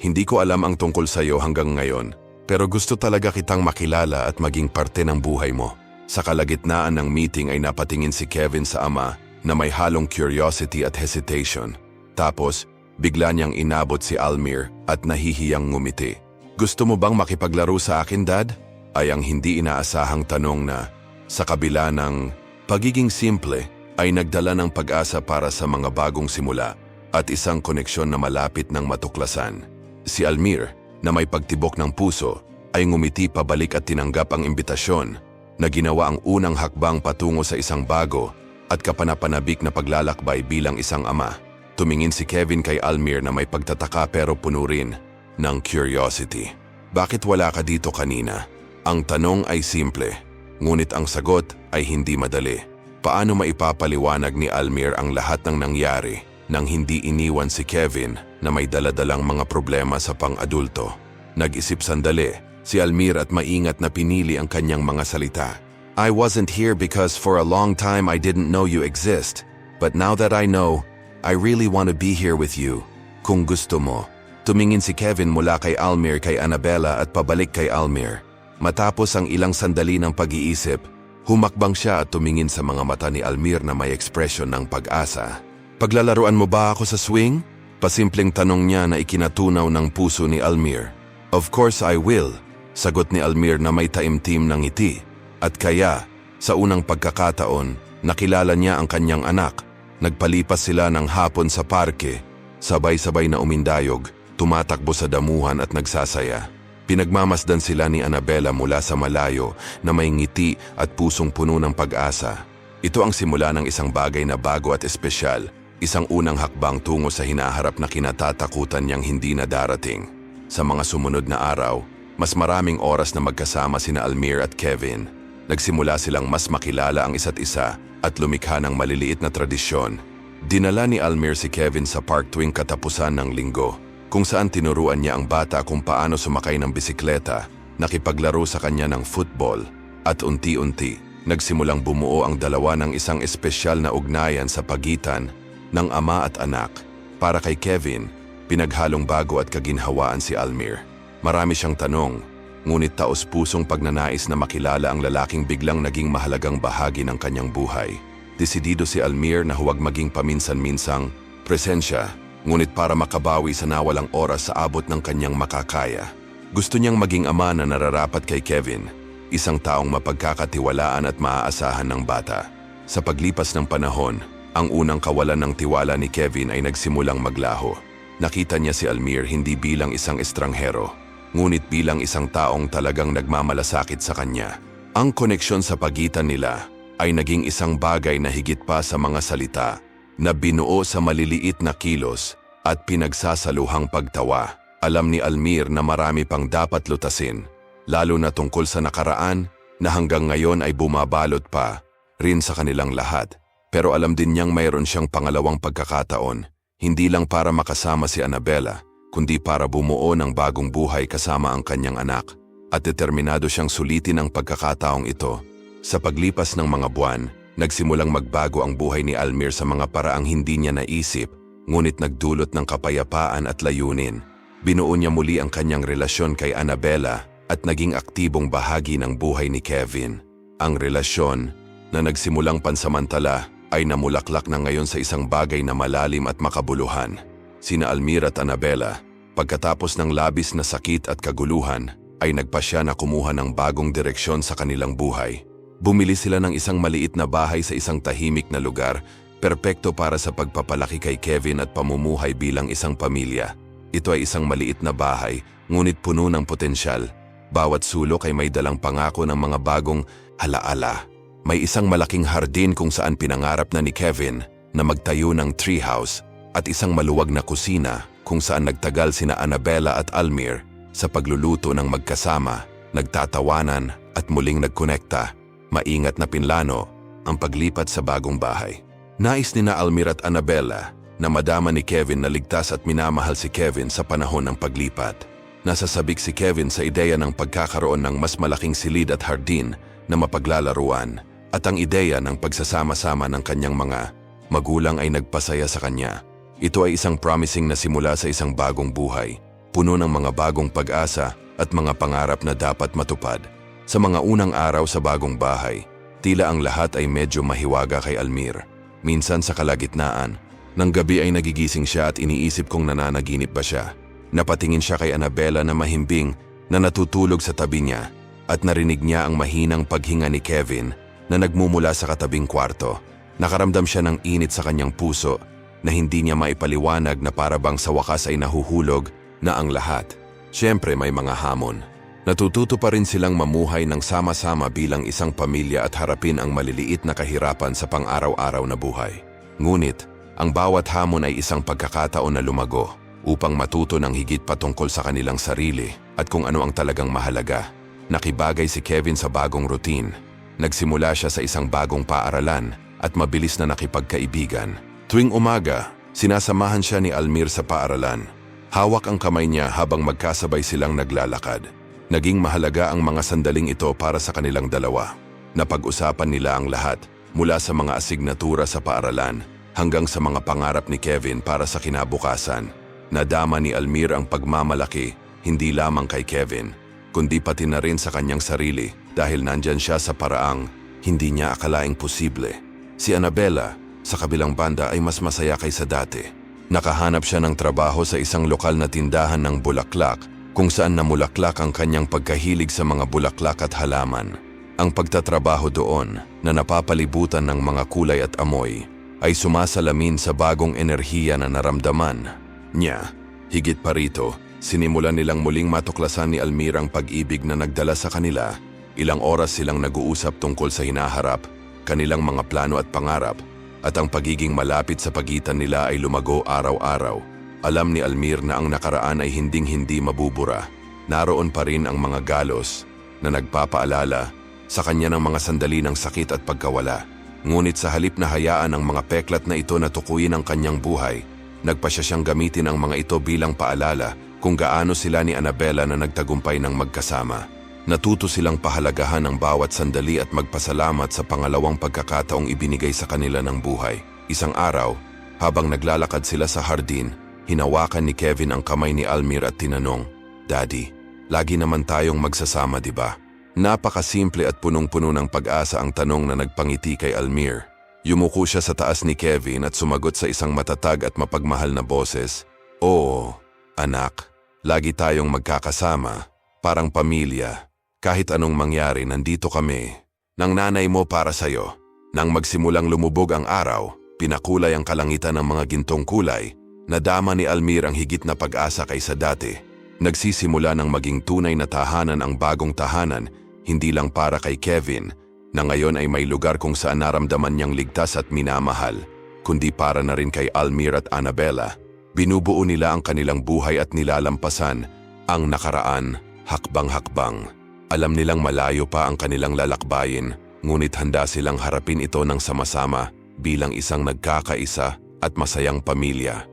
Hindi ko alam ang tungkol sa iyo hanggang ngayon, pero gusto talaga kitang makilala at maging parte ng buhay mo." Sa kalagitnaan ng meeting ay napatingin si Kevin sa ama na may halong curiosity at hesitation. Tapos, bigla niyang inabot si Almir at nahihiyang ngumiti. "Gusto mo bang makipaglaro sa akin, Dad?" Ay ang hindi inaasahang tanong na, sa kabila ng pagiging simple, ay nagdala ng pag-asa para sa mga bagong simula. at isang koneksyon na malapit ng matuklasan. Si Almir, na may pagtibok ng puso, ay ngumiti pabalik at tinanggap ang imbitasyon na ginawa ang unang hakbang patungo sa isang bago at kapanapanabik na paglalakbay bilang isang ama. Tumingin si Kevin kay Almir na may pagtataka pero puno rin ng curiosity. Bakit wala ka dito kanina? Ang tanong ay simple, ngunit ang sagot ay hindi madali. Paano maipapaliwanag ni Almir ang lahat ng nangyari nang hindi iniwan si Kevin na may daladalang mga problema sa pang-adulto? Nag-isip sandali si Almir at maingat na pinili ang kanyang mga salita. I wasn't here because for a long time I didn't know you exist. But now that I know, I really want to be here with you. Kung gusto mo. Tumingin si Kevin mula kay Almir kay Annabella at pabalik kay Almir. Matapos ang ilang sandali ng pag-iisip, humakbang siya at tumingin sa mga mata ni Almir na may ekspresyon ng pag-asa. Paglalaruan mo ba ako sa swing? Pasimpleng tanong niya na ikinatunaw ng puso ni Almir. Of course I will, sagot ni Almir na may taimtim ng ngiti. At kaya, sa unang pagkakataon, nakilala niya ang kanyang anak. Nagpalipas sila ng hapon sa parke, sabay-sabay na umindayog, tumatakbo sa damuhan at nagsasaya. Pinagmamasdan sila ni Annabella mula sa malayo na may ngiti at pusong puno ng pag-asa. Ito ang simula ng isang bagay na bago at espesyal, isang unang hakbang tungo sa hinaharap na kinatatakutan niyang hindi na darating. Sa mga sumunod na araw, mas maraming oras na magkasama sina Almir at Kevin. Nagsimula silang mas makilala ang isa't isa at lumikha ng maliliit na tradisyon. Dinala ni Almir si Kevin sa park tuwing katapusan ng linggo, kung saan tinuruan niya ang bata kung paano sumakay ng bisikleta, nakipaglaro sa kanya ng football, at unti-unti, nagsimulang bumuo ang dalawa ng isang espesyal na ugnayan sa pagitan ng ama at anak. Para kay Kevin, pinaghalong bago at kaginhawaan si Almir. Marami siyang tanong, ngunit taos-pusong pagnanais na makilala ang lalaking biglang naging mahalagang bahagi ng kanyang buhay. Desidido si Almir na huwag maging paminsan-minsang presensya, ngunit para makabawi sa nawalang oras sa abot ng kanyang makakaya. Gusto niyang maging ama na nararapat kay Kevin, isang taong mapagkakatiwalaan at maaasahan ng bata. Sa paglipas ng panahon, ang unang kawalan ng tiwala ni Kevin ay nagsimulang maglaho. Nakita niya si Almir hindi bilang isang estranghero, ngunit bilang isang taong talagang nagmamalasakit sa kanya. Ang koneksyon sa pagitan nila ay naging isang bagay na higit pa sa mga salita, na binuo sa maliliit na kilos at pinagsasaluhang pagtawa. Alam ni Almir na marami pang dapat lutasin, lalo na tungkol sa nakaraan na hanggang ngayon ay bumabalot pa rin sa kanilang lahat. Pero alam din niyang mayroon siyang pangalawang pagkakataon, hindi lang para makasama si Annabella, kundi para bumuo ng bagong buhay kasama ang kanyang anak. At determinado siyang sulitin ang pagkakataong ito. Sa paglipas ng mga buwan, nagsimulang magbago ang buhay ni Almir sa mga paraang hindi niya naisip, ngunit nagdulot ng kapayapaan at layunin. Binuo niya muli ang kanyang relasyon kay Annabella at naging aktibong bahagi ng buhay ni Kevin. Ang relasyon, na nagsimulang pansamantala, ay namulaklak na ngayon sa isang bagay na malalim at makabuluhan. Sina Almir at Annabella, pagkatapos ng labis na sakit at kaguluhan, ay nagpasya na kumuha ng bagong direksyon sa kanilang buhay. Bumili sila ng isang maliit na bahay sa isang tahimik na lugar, perpekto para sa pagpapalaki kay Kevin at pamumuhay bilang isang pamilya. Ito ay isang maliit na bahay, ngunit puno ng potensyal. Bawat sulok ay may dalang pangako ng mga bagong alaala. May isang malaking hardin kung saan pinangarap na ni Kevin na magtayo ng treehouse at isang maluwag na kusina kung saan nagtagal sina Annabella at Almir sa pagluluto ng magkasama, nagtatawanan at muling nagkonekta. Maingat na pinlano ang paglipat sa bagong bahay. Nais ni na Almir at Annabella na madama ni Kevin na ligtas at minamahal si Kevin sa panahon ng paglipat. Nasasabik si Kevin sa ideya ng pagkakaroon ng mas malaking silid at hardin na mapaglalaruan at ang ideya ng pagsasama-sama ng kanyang mga magulang ay nagpasaya sa kanya. Ito ay isang promising na simula sa isang bagong buhay, puno ng mga bagong pag-asa at mga pangarap na dapat matupad. Sa mga unang araw sa bagong bahay, tila ang lahat ay medyo mahiwaga kay Almir. Minsan sa kalagitnaan, ng gabi ay nagigising siya at iniisip kung nananaginip ba siya. Napatingin siya kay Annabella na mahimbing na natutulog sa tabi niya at narinig niya ang mahinang paghinga ni Kevin na nagmumula sa katabing kwarto. Nakaramdam siya ng init sa kanyang puso, na hindi niya maipaliwanag na para bang sa wakas ay nahuhulog na ang lahat. Siyempre may mga hamon. Natututo pa rin silang mamuhay ng sama-sama bilang isang pamilya at harapin ang maliliit na kahirapan sa pang-araw-araw na buhay. Ngunit, ang bawat hamon ay isang pagkakataon na lumago upang matuto ng higit patungkol sa kanilang sarili at kung ano ang talagang mahalaga. Nakibagay si Kevin sa bagong routine. Nagsimula siya sa isang bagong paaralan at mabilis na nakipagkaibigan. Tuwing umaga, sinasamahan siya ni Almir sa paaralan. Hawak ang kamay niya habang magkasabay silang naglalakad. Naging mahalaga ang mga sandaling ito para sa kanilang dalawa. Napag-usapan nila ang lahat, mula sa mga asignatura sa paaralan hanggang sa mga pangarap ni Kevin para sa kinabukasan. Nadama ni Almir ang pagmamalaki, hindi lamang kay Kevin, kundi pati na rin sa kanyang sarili dahil nandyan siya sa paraang hindi niya akalaing posible. Si Annabella, sa kabilang banda ay mas masaya kaysa dati. Nakahanap siya ng trabaho sa isang lokal na tindahan ng bulaklak kung saan namulaklak ang kanyang pagkahilig sa mga bulaklak at halaman. Ang pagtatrabaho doon na napapalibutan ng mga kulay at amoy ay sumasalamin sa bagong enerhiya na naramdaman niya. Higit pa rito, sinimulan nilang muling matuklasan ni Almir ang pag-ibig na nagdala sa kanila. Ilang oras silang nag-uusap tungkol sa hinaharap, kanilang mga plano at pangarap, at ang pagiging malapit sa pagitan nila ay lumago araw-araw. Alam ni Almir na ang nakaraan ay hinding-hindi mabubura. Naroon pa rin ang mga galos na nagpapaalala sa kanya ng mga sandali ng sakit at pagkawala. Ngunit sa halip na hayaan ang mga peklat na ito na tukuyin ang kanyang buhay, nagpasya siyang gamitin ang mga ito bilang paalala kung gaano sila ni Annabella na nagtagumpay ng magkasama. Natuto silang pahalagahan ang bawat sandali at magpasalamat sa pangalawang pagkakataong ibinigay sa kanila ng buhay. Isang araw, habang naglalakad sila sa hardin, hinawakan ni Kevin ang kamay ni Almir at tinanong, "Daddy, lagi naman tayong magsasama, di ba?" Napakasimple at punong-puno ng pag-asa ang tanong na nagpangiti kay Almir. Yumuko siya sa taas ni Kevin at sumagot sa isang matatag at mapagmahal na boses, "Oo, anak, lagi tayong magkakasama, parang pamilya. Kahit anong mangyari, nandito kami. Nang nanay mo para sa'yo." Nang magsimulang lumubog ang araw, pinakulay ang kalangitan ng mga gintong kulay. Nadama ni Almir ang higit na pag-asa kaysa dati. Nagsisimula ng maging tunay na tahanan ang bagong tahanan, hindi lang para kay Kevin, na ngayon ay may lugar kung saan naramdaman niyang ligtas at minamahal, kundi para na rin kay Almir at Annabella. Binubuo nila ang kanilang buhay at nilalampasan ang nakaraan, hakbang-hakbang. Alam nilang malayo pa ang kanilang lalakbayin, ngunit handa silang harapin ito ng sama-sama bilang isang nagkakaisa at masayang pamilya.